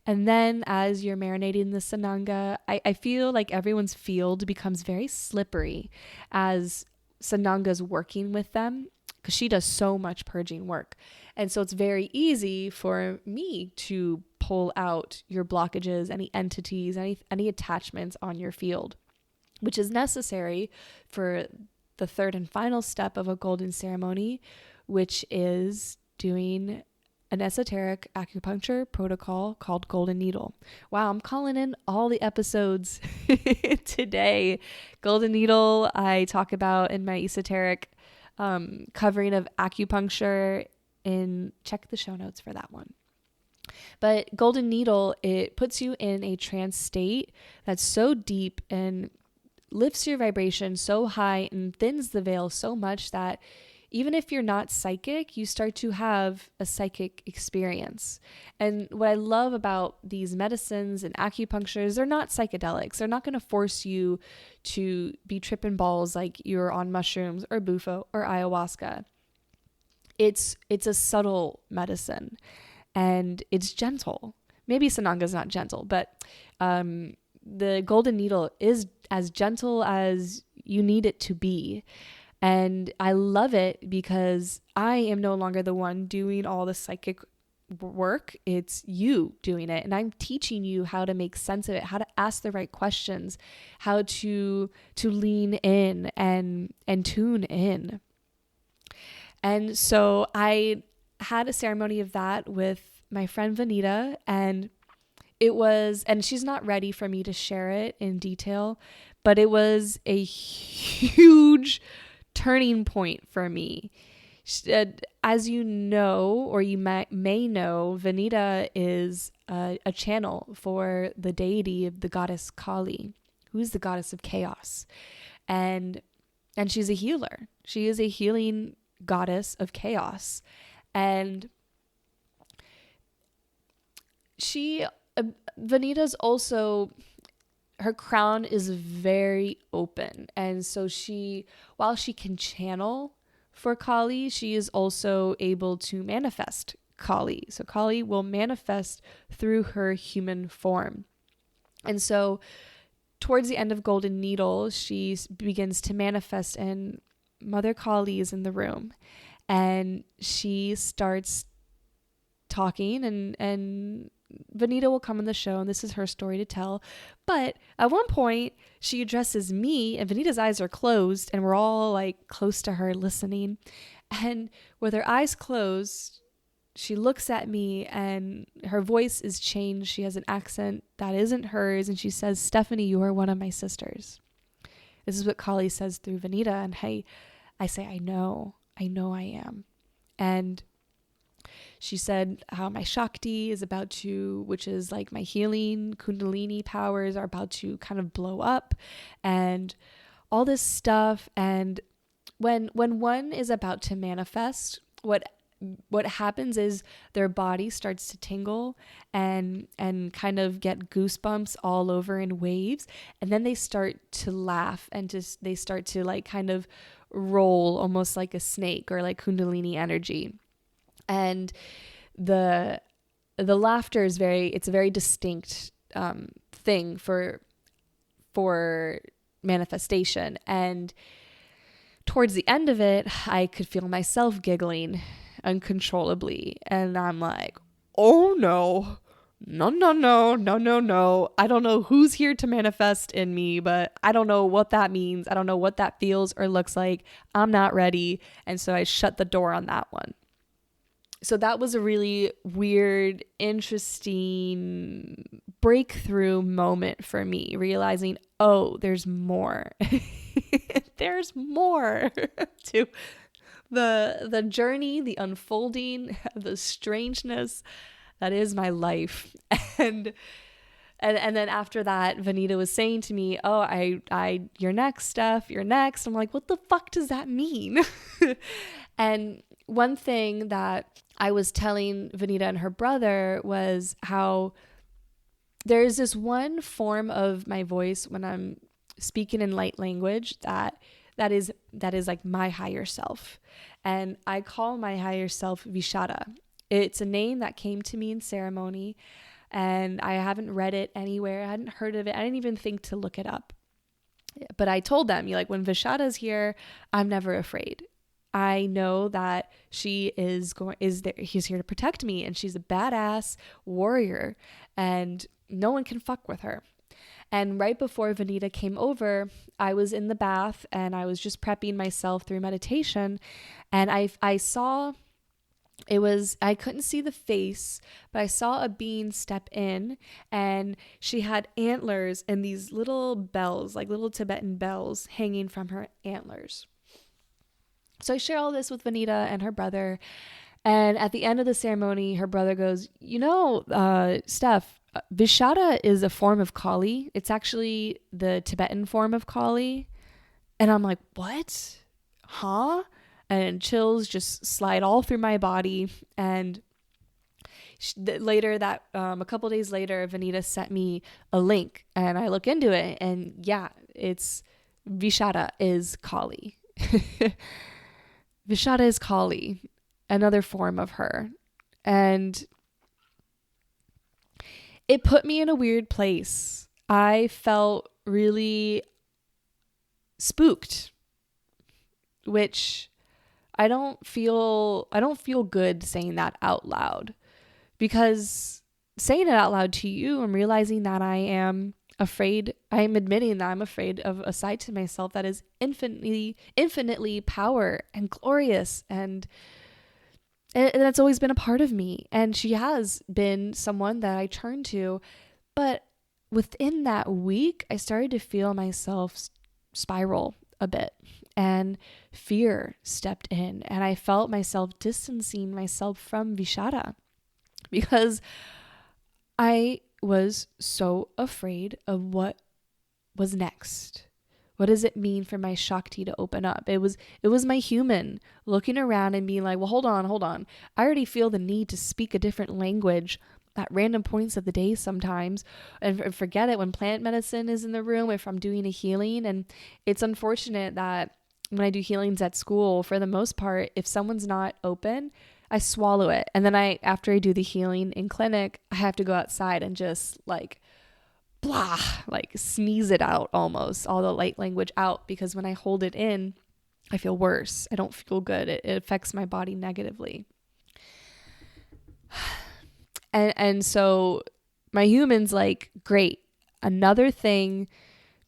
And then as you're marinating the sananga, I feel like everyone's field becomes very slippery as sananga's working with them, because she does so much purging work. And so it's very easy for me to pull out your blockages, any entities, any attachments on your field, which is necessary for the third and final step of a golden ceremony, which is doing an esoteric acupuncture protocol called Golden Needle. Wow, I'm calling in all the episodes today. Golden Needle, I talk about in my esoteric covering of acupuncture, check the show notes for that one. But Golden Needle, it puts you in a trance state that's so deep and lifts your vibration so high and thins the veil so much that even if you're not psychic, you start to have a psychic experience. And what I love about these medicines and acupunctures, they're not psychedelics. They're not going to force you to be tripping balls like you're on mushrooms or bufo or ayahuasca. It's a subtle medicine and it's gentle. Maybe sananga is not gentle, but the Golden Needle is as gentle as you need it to be. And I love it because I am no longer the one doing all the psychic work. It's you doing it. And I'm teaching you how to make sense of it, how to ask the right questions, how to lean in and tune in. And so I had a ceremony of that with my friend Vanita, and she's not ready for me to share it in detail, but it was a huge turning point for me. As you know, or you may know, Vanita is a channel for the deity of the goddess Kali, who's the goddess of chaos. And she's a healer. She is a healing goddess of chaos. And Vanita's also, her crown is very open. And so while she can channel for Kali, she is also able to manifest Kali. So Kali will manifest through her human form. And so towards the end of Golden Needle, she begins to manifest, and Mother Kali is in the room. And she starts talking, and Vanita will come on the show, and this is her story to tell. But at one point, she addresses me, and Vanita's eyes are closed, and we're all like close to her listening. And with her eyes closed, she looks at me, and her voice is changed. She has an accent that isn't hers, and she says, "Stephanie, you are one of my sisters." This is what Kali says through Vanita, and I say, I know I am. And she said how my Shakti is about to, which is like my healing Kundalini powers, are about to kind of blow up and all this stuff. And when one is about to manifest, what happens is their body starts to tingle and kind of get goosebumps all over in waves. And then they start to laugh and they start to like kind of roll almost like a snake or like Kundalini energy. And the laughter is it's a very distinct thing for manifestation. And towards the end of it, I could feel myself giggling uncontrollably. And I'm like, oh no, no, no, no, no, no, no. I don't know who's here to manifest in me, but I don't know what that means. I don't know what that feels or looks like. I'm not ready. And so I shut the door on that one. So that was a really weird, interesting breakthrough moment for me, realizing, oh, there's more. There's more to the journey, the unfolding, the strangeness that is my life. And then after that, Vanita was saying to me, oh, you're next, Steph, you're next. I'm like, what the fuck does that mean? And one thing that I was telling Vanita and her brother was how there's this one form of my voice when I'm speaking in light language that is like my higher self. And I call my higher self Vishada. It's a name that came to me in ceremony, and I haven't read it anywhere. I hadn't heard of it. I didn't even think to look it up. But I told them, when Vishada's here, I'm never afraid. I know that he's here to protect me, and she's a badass warrior, and no one can fuck with her. And right before Vanita came over, I was in the bath and I was just prepping myself through meditation, and I saw, I couldn't see the face, but I saw a being step in, and she had antlers and these little bells, like little Tibetan bells hanging from her antlers. So I share all this with Vanita and her brother. And at the end of the ceremony, her brother goes, Steph, Vishada is a form of Kali. It's actually the Tibetan form of Kali. And I'm like, what? Huh? And chills just slide all through my body. And a couple days later, Vanita sent me a link, and I look into it, and yeah, it's Vishada is Kali. Vishada is Kali, another form of her. And it put me in a weird place. I felt really spooked, which I don't feel good saying that out loud, because saying it out loud to you, I'm realizing that I am admitting that I'm afraid of a side to myself that is infinitely power and glorious, and that's always been a part of me. And she has been someone that I turn to. But within that week, I started to feel myself spiral a bit, and fear stepped in, and I felt myself distancing myself from Vishada, because I was so afraid of what was next. What does it mean for my Shakti to open up? It was my human looking around and being like, well, hold on. I already feel the need to speak a different language at random points of the day sometimes, and forget it when plant medicine is in the room, if I'm doing a healing. And it's unfortunate that when I do healings at school, for the most part, if someone's not open, I swallow it. And then after I do the healing in clinic, I have to go outside and just blah, sneeze it out, almost all the light language out, because when I hold it in, I feel worse. I don't feel good. It affects my body negatively. And so my human's like, great, another thing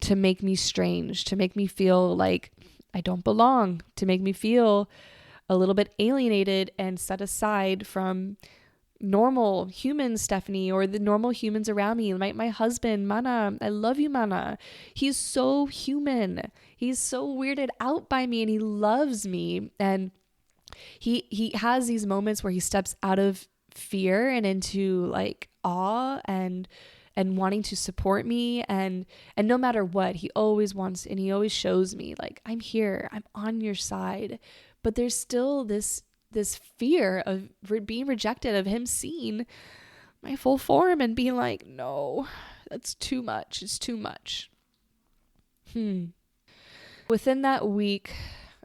to make me strange, to make me feel like I don't belong, to make me feel a little bit alienated and set aside from normal humans, Stephanie, or the normal humans around me. My husband, Mana, I love you, Mana. He's so human. He's so weirded out by me, and he loves me. And he has these moments where he steps out of fear and into awe and wanting to support me, and no matter what, he always wants, and he always shows me I'm here, I'm on your side. But there's still this fear of being rejected, of him seeing my full form and being like, no, that's too much. It's too much. Within that week,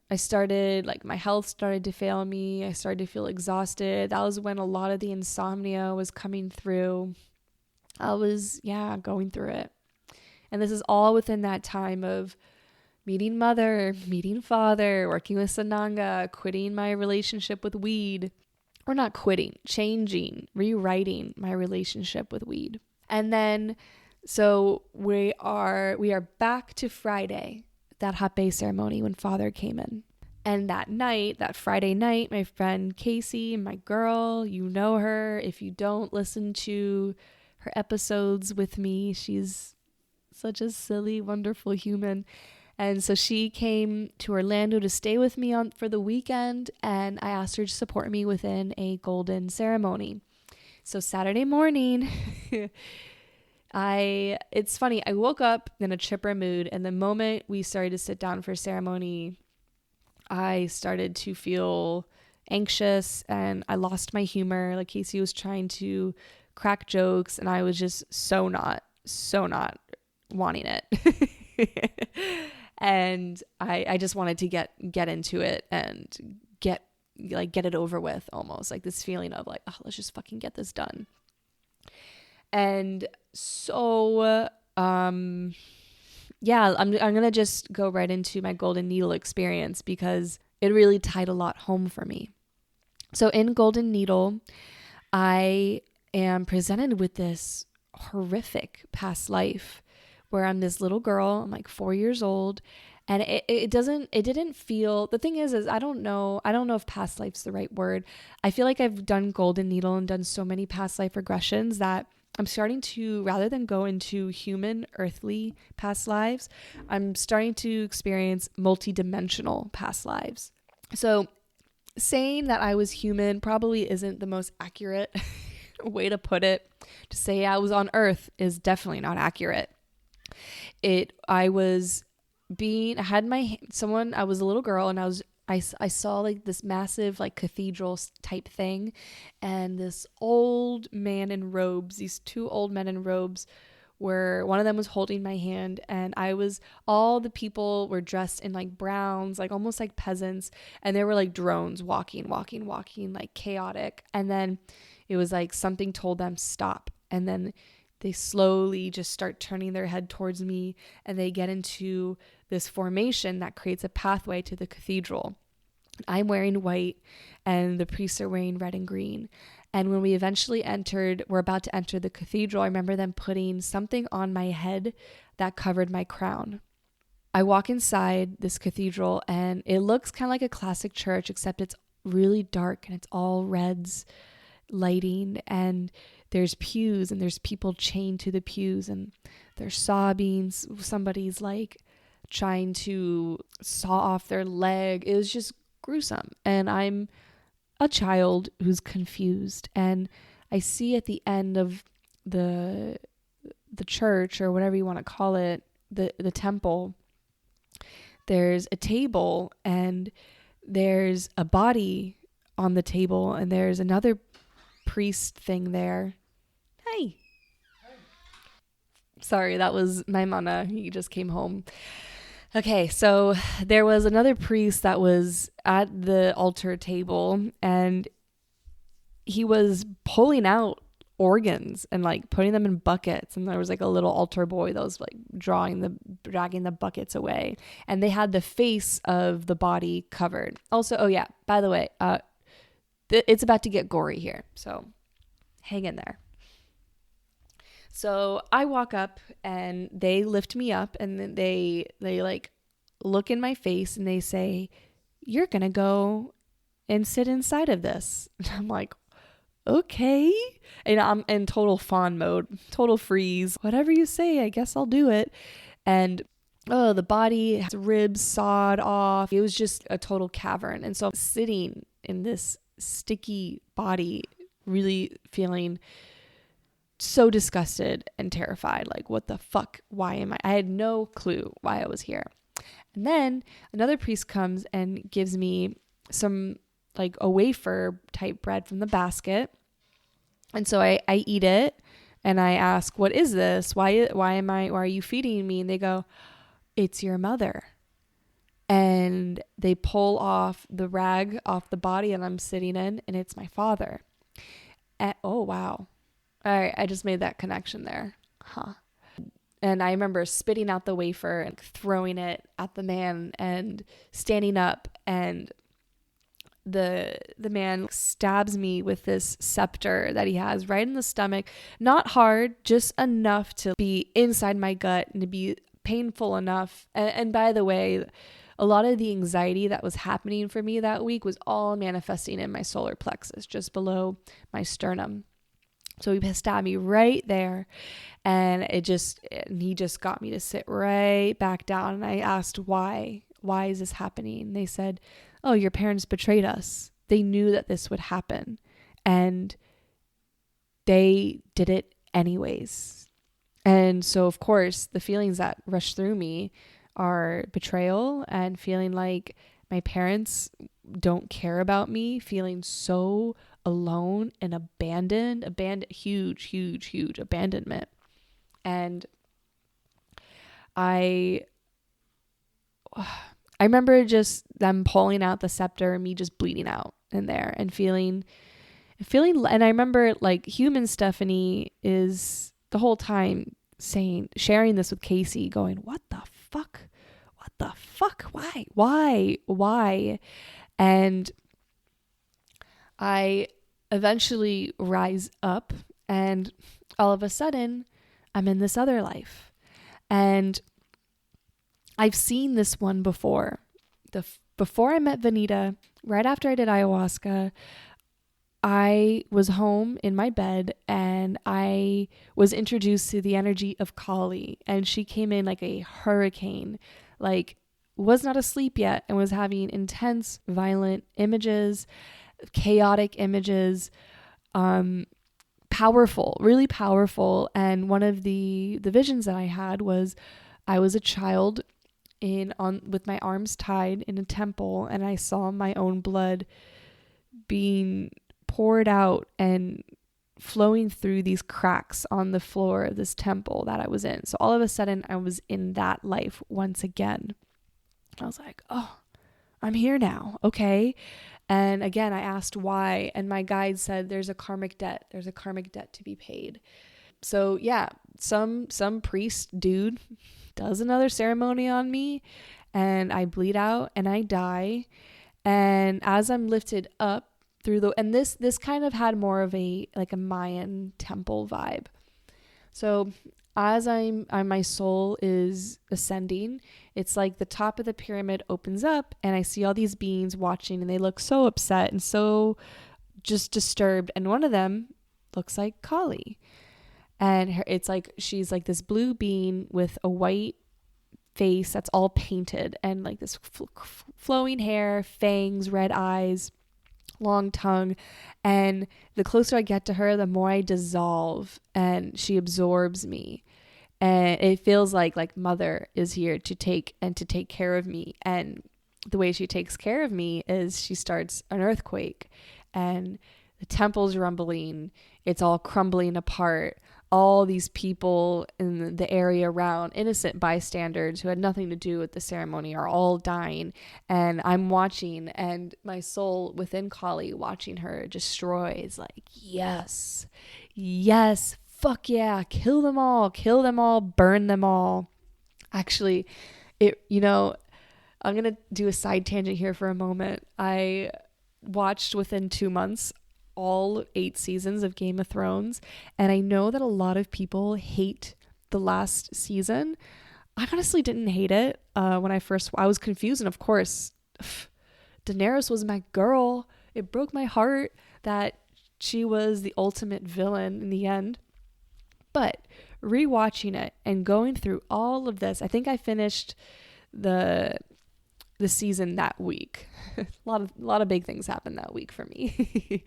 I started, my health started to fail me. I started to feel exhausted. That was when a lot of the insomnia was coming through. I was, going through it. And this is all within that time of meeting mother, meeting father, working with Sananga, quitting my relationship with weed, or not quitting, changing, rewriting my relationship with weed. And then, so we are back to Friday, that hot bay ceremony when Father came in. And that night, that Friday night, my friend Casey, my girl, you know her. If you don't, listen to her episodes with me. She's such a silly, wonderful human. And so she came to Orlando to stay with me for the weekend, and I asked her to support me within a golden ceremony. So Saturday morning, it's funny, I woke up in a chipper mood, and the moment we started to sit down for ceremony, I started to feel anxious and I lost my humor. Like Casey was trying to crack jokes and I was just so not wanting it. And I just wanted to get into it and get it over with, almost like this feeling of like, oh, let's just fucking get this done. And so, yeah, I'm going to just go right into my Golden Needle experience because it really tied a lot home for me. So in Golden Needle, I am presented with this horrific past life where I'm this little girl. I'm like 4 years old, and it didn't feel, the thing is I don't know if past life's the right word. I feel like I've done Golden Needle and done so many past life regressions that I'm starting to, rather than go into human, earthly past lives, I'm starting to experience multidimensional past lives. So saying that I was human probably isn't the most accurate way to put it. To say I was on Earth is definitely not accurate. I was I was a little girl and I saw like this massive like cathedral type thing, and this old man in robes, these two old men in robes, one of them was holding my hand, and all the people were dressed in like browns, like almost like peasants, and there were like drones walking, like chaotic. And then it was like something told them stop, and then they slowly just start turning their head towards me, and they get into this formation that creates a pathway to the cathedral. I'm wearing white and the priests are wearing red and green. And when we're about to enter the cathedral, I remember them putting something on my head that covered my crown. I walk inside this cathedral and it looks kind of like a classic church, except it's really dark and it's all reds lighting, and there's pews and there's people chained to the pews and they're sobbing. Somebody's like trying to saw off their leg. It was just gruesome. And I'm a child who's confused, and I see at the end of the church, or whatever you want to call it, the temple, there's a table and there's a body on the table, and there's another priest thing there. Hey. Sorry, that was my mana. He just came home. Okay, so there was another priest that was at the altar table, and he was pulling out organs and like putting them in buckets, and there was like a little altar boy that was like dragging the buckets away, and they had the face of the body covered. Also, oh yeah, by the way, it's about to get gory here, so hang in there. So I walk up and they lift me up, and then they like look in my face and they say, "You're going to go and sit inside of this." And I'm like, okay. And I'm in total fawn mode, total freeze. Whatever you say, I guess I'll do it. And the body has ribs sawed off. It was just a total cavern. And so sitting in this sticky body, really feeling so disgusted and terrified. Like, what the fuck? Why am I had no clue why I was here. And then another priest comes and gives me some like a wafer type bread from the basket. And so I eat it and I ask, "What is this? Why are you feeding me?" And they go, "It's your mother." And they pull off the rag off the body that I'm sitting in, and it's my father. And, oh, wow. All right, I just made that connection there. Huh. And I remember spitting out the wafer and throwing it at the man and standing up, and the man stabs me with this scepter that he has right in the stomach. Not hard, just enough to be inside my gut and to be painful enough. And by the way, a lot of the anxiety that was happening for me that week was all manifesting in my solar plexus, just below my sternum. So he stabbed me right there, and he just got me to sit right back down. And I asked, why is this happening? And they said, oh, your parents betrayed us. They knew that this would happen, and they did it anyways. And so, of course, the feelings that rush through me are betrayal and feeling like my parents don't care about me, feeling so alone and abandoned, huge abandonment. And I remember just them pulling out the scepter and me just bleeding out in there and feeling, and I remember like human Stephanie is the whole time sharing this with Casey, going, what the fuck? Why? And I eventually rise up, and all of a sudden I'm in this other life. And I've seen this one before. Before I met Vanita, right after I did ayahuasca, I was home in my bed and I was introduced to the energy of Kali, and she came in like a hurricane, like was not asleep yet and was having intense, violent images, chaotic images, powerful, really powerful. And one of the visions that I had was I was a child with my arms tied in a temple, and I saw my own blood being poured out and flowing through these cracks on the floor of this temple that I was in. So all of a sudden I was in that life once again. I was like, oh, I'm here now. Okay. And again, I asked why, and my guide said, there's a karmic debt. There's a karmic debt to be paid. So yeah, some priest dude does another ceremony on me, and I bleed out and I die. And as I'm lifted up through and this kind of had more of a Mayan temple vibe. So as my soul is ascending, it's like the top of the pyramid opens up and I see all these beings watching, and they look so upset and so just disturbed. And one of them looks like Kali, and it's like she's like this blue being with a white face that's all painted, and like this flowing hair, fangs, red eyes, long tongue. And the closer I get to her, the more I dissolve, and she absorbs me. And it feels like mother is here to take care of me. And the way she takes care of me is she starts an earthquake, and the temple's rumbling. It's all crumbling apart. All these people in the area around, innocent bystanders who had nothing to do with the ceremony, are all dying. And I'm watching, and my soul within Kali, watching her destroy, is like, yes, fuck yeah, kill them all, burn them all. Actually, I'm going to do a side tangent here for a moment. I watched within 2 months all 8 seasons of Game of Thrones, and I know that a lot of people hate the last season. I honestly didn't hate it. I was confused, and of course Daenerys was my girl. It broke my heart that she was the ultimate villain in the end. But rewatching it and going through all of this, I think I finished the season that week. A lot of big things happened that week for me.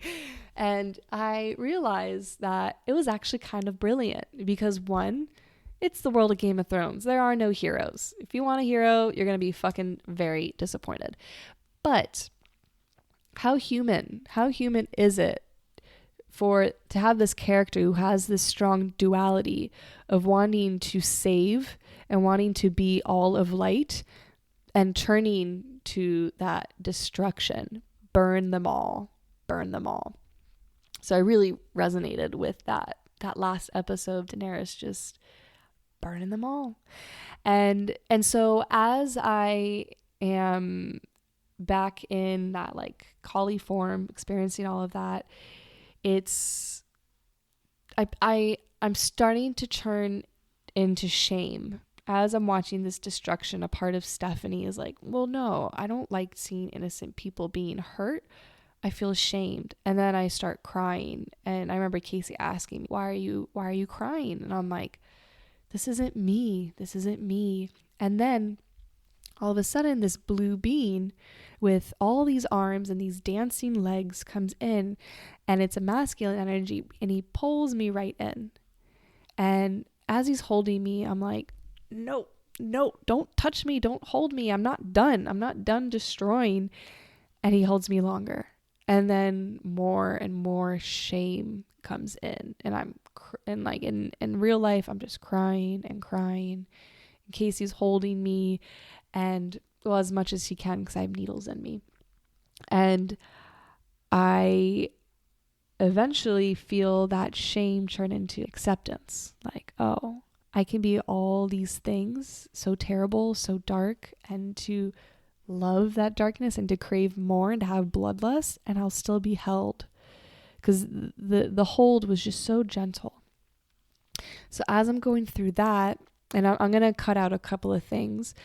And I realized that it was actually kind of brilliant because, one, it's the world of Game of Thrones. There are no heroes. If you want a hero, you're going to be fucking very disappointed. But how human is it to have this character who has this strong duality of wanting to save and wanting to be all of light, and turning to that destruction, burn them all. So I really resonated with that last episode of Daenerys just burning them all. And so as I am back in that like Kali form, experiencing all of that, it's I'm starting to turn into shame. As I'm watching this destruction, a part of Stephanie is like, well, no, I don't like seeing innocent people being hurt. I feel ashamed. And then I start crying. And I remember Casey asking me, why are you crying? And I'm like, this isn't me. This isn't me. And then all of a sudden, this blue being with all these arms and these dancing legs comes in, and it's a masculine energy, and he pulls me right in. And as he's holding me, I'm like, no, don't touch me. Don't hold me. I'm not done. I'm not done destroying. And he holds me longer. And then more and more shame comes in. And in real life, I'm just crying and crying. And Casey's holding me, and well, as much as he can, because I have needles in me. And I eventually feel that shame turn into acceptance. Like, oh, I can be all these things, so terrible, so dark, and to love that darkness and to crave more and to have bloodlust, and I'll still be held. Because the hold was just so gentle. So as I'm going through that, and I'm going to cut out a couple of things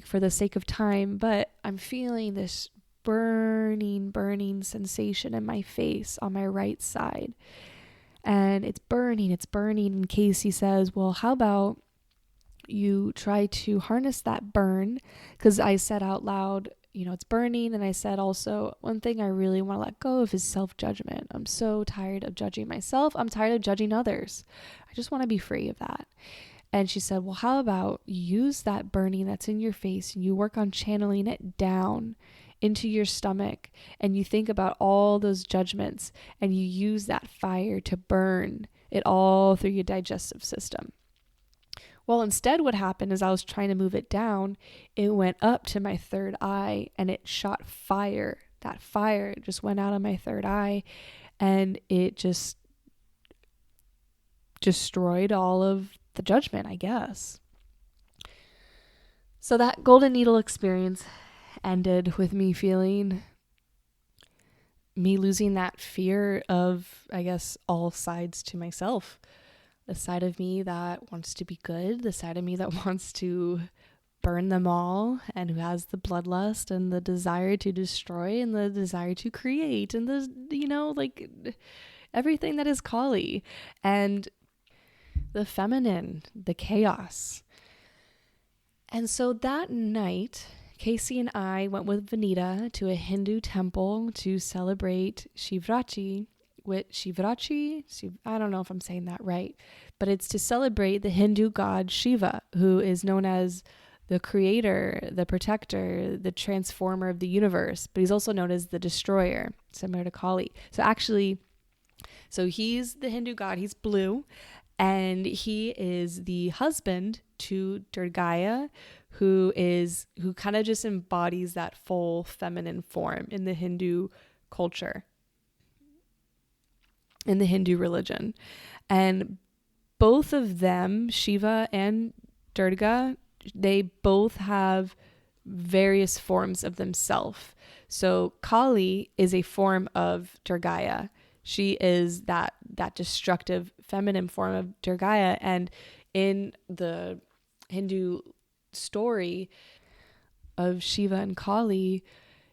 for the sake of time, but I'm feeling this burning sensation in my face on my right side. And it's burning. And Casey says, well, how about you try to harness that burn? Because I said out loud, it's burning. And I said also, one thing I really want to let go of is self-judgment. I'm so tired of judging myself. I'm tired of judging others. I just want to be free of that. And she said, well, how about you use that burning that's in your face and you work on channeling it down into your stomach, and you think about all those judgments and you use that fire to burn it all through your digestive system. Well, instead what happened is I was trying to move it down. It went up to my third eye and it shot fire. That fire just went out of my third eye, and it just destroyed all of the judgment, I guess. So that golden needle experience ended with me losing that fear of, I guess, all sides to myself. The side of me that wants to be good, the side of me that wants to burn them all, and who has the bloodlust and the desire to destroy and the desire to create and everything that is Kali, and the feminine, the chaos. And so that night, Casey and I went with Vanita to a Hindu temple to celebrate Shivratri. I don't know if I'm saying that right, but it's to celebrate the Hindu god Shiva, who is known as the creator, the protector, the transformer of the universe, but he's also known as the destroyer, similar to Kali. So he's the Hindu god, he's blue, and he is the husband to Durgaya, who kind of just embodies that full feminine form in the Hindu culture, in the Hindu religion. And both of them, Shiva and Durga, they both have various forms of themselves. So Kali is a form of Durgaya. She is that destructive feminine form of Durgaya. And in the Hindu story of Shiva and Kali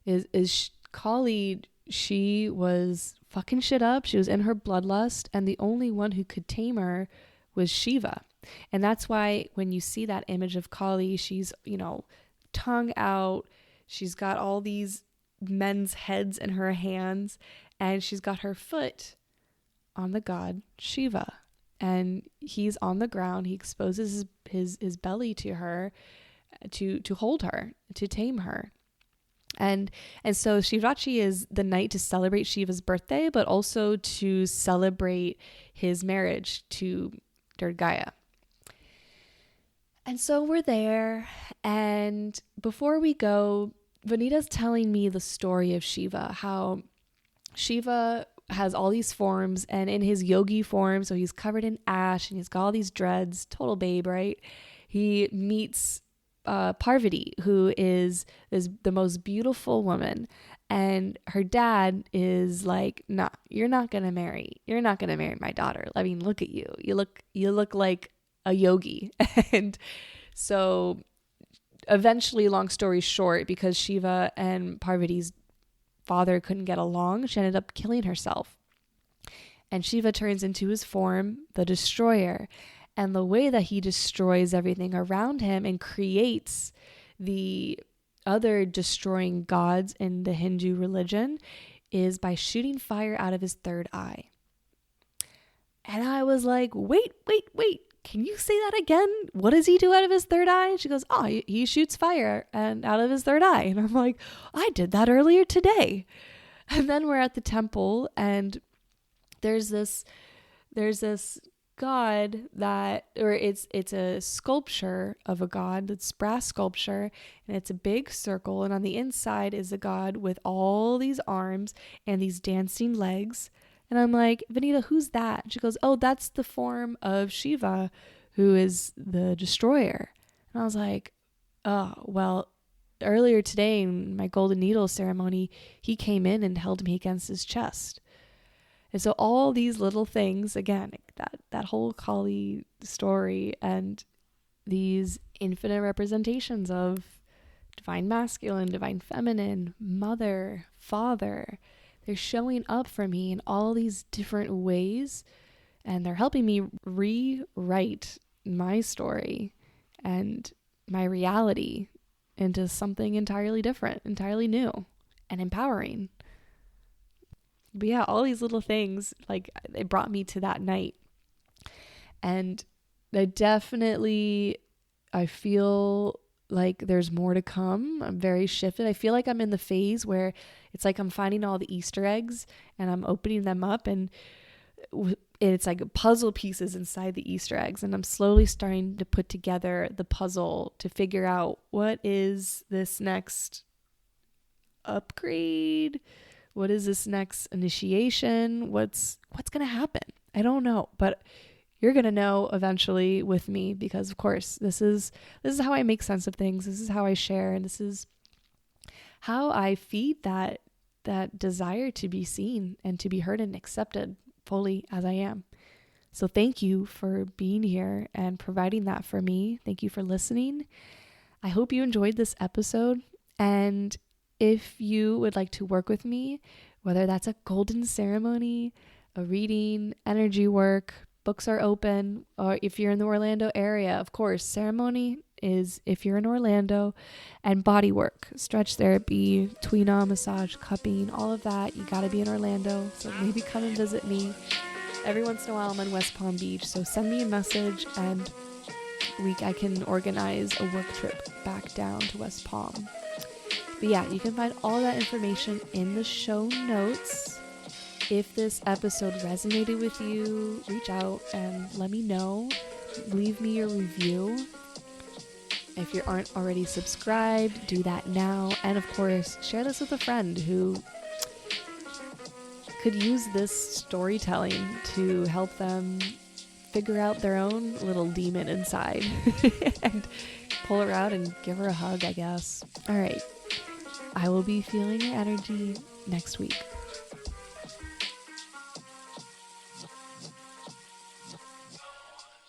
is Kali, she was fucking shit up. She was in her bloodlust, and the only one who could tame her was Shiva. And that's why when you see that image of Kali, she's, tongue out. She's got all these men's heads in her hands, and she's got her foot on the god Shiva. And he's on the ground. He exposes his belly to her to hold her, to tame her. And so Shivratri is the night to celebrate Shiva's birthday, but also to celebrate his marriage to Durgaya. And so we're there, and before we go, Vanita's telling me the story of Shiva, how Shiva has all these forms, and in his yogi form, so he's covered in ash and he's got all these dreads, total babe, right? He meets Parvati, who is the most beautiful woman, and her dad is like, nah, you're not gonna marry my daughter. I mean, look at you. You look like a yogi. And so eventually, long story short, because Shiva and Parvati's father couldn't get along, she ended up killing herself. And Shiva turns into his form, the destroyer. And the way that he destroys everything around him and creates the other destroying gods in the Hindu religion is by shooting fire out of his third eye. And I was like, wait, can you say that again? What does he do out of his third eye? And she goes, oh, he shoots fire and out of his third eye. And I'm like, I did that earlier today. And then we're at the temple, and there's this god that, or it's a sculpture of a god. It's brass sculpture, and it's a big circle, and on the inside is a god with all these arms and these dancing legs. And I'm like, Vanita, who's that? She goes, oh, that's the form of Shiva, who is the destroyer. And I was like, oh, well, earlier today in my golden needle ceremony, he came in and held me against his chest. And so all these little things, again, that whole Kali story and these infinite representations of divine masculine, divine feminine, mother, father, they're showing up for me in all these different ways, and they're helping me rewrite my story and my reality into something entirely different, entirely new, and empowering. But yeah, all these little things, like, it brought me to that night. And I feel like there's more to come. I'm very shifted. I feel like I'm in the phase where it's like I'm finding all the Easter eggs and I'm opening them up, and it's like puzzle pieces inside the Easter eggs. And I'm slowly starting to put together the puzzle to figure out, what is this next upgrade? What is this next initiation? What's going to happen? I don't know, but you're going to know eventually with me, because of course this is how I make sense of things. This is how I share, and this is how I feed that desire to be seen and to be heard and accepted fully as I am. So thank you for being here and providing that for me. Thank you for listening. I hope you enjoyed this episode, and if you would like to work with me, whether that's a golden ceremony, a reading, energy work, books are open, or if you're in the Orlando area, of course, ceremony is if you're in Orlando, and body work, stretch therapy, tweenaw, massage, cupping, all of that. You got to be in Orlando. So maybe come and visit me. Every once in a while I'm in West Palm Beach. So send me a message, and I can organize a work trip back down to West Palm. But yeah, you can find all that information in the show notes. If this episode resonated with you, reach out and let me know. Leave me a review. If you aren't already subscribed, do that now. And of course, share this with a friend who could use this storytelling to help them figure out their own little demon inside and pull her out and give her a hug, I guess. All right. I will be feeling your energy next week.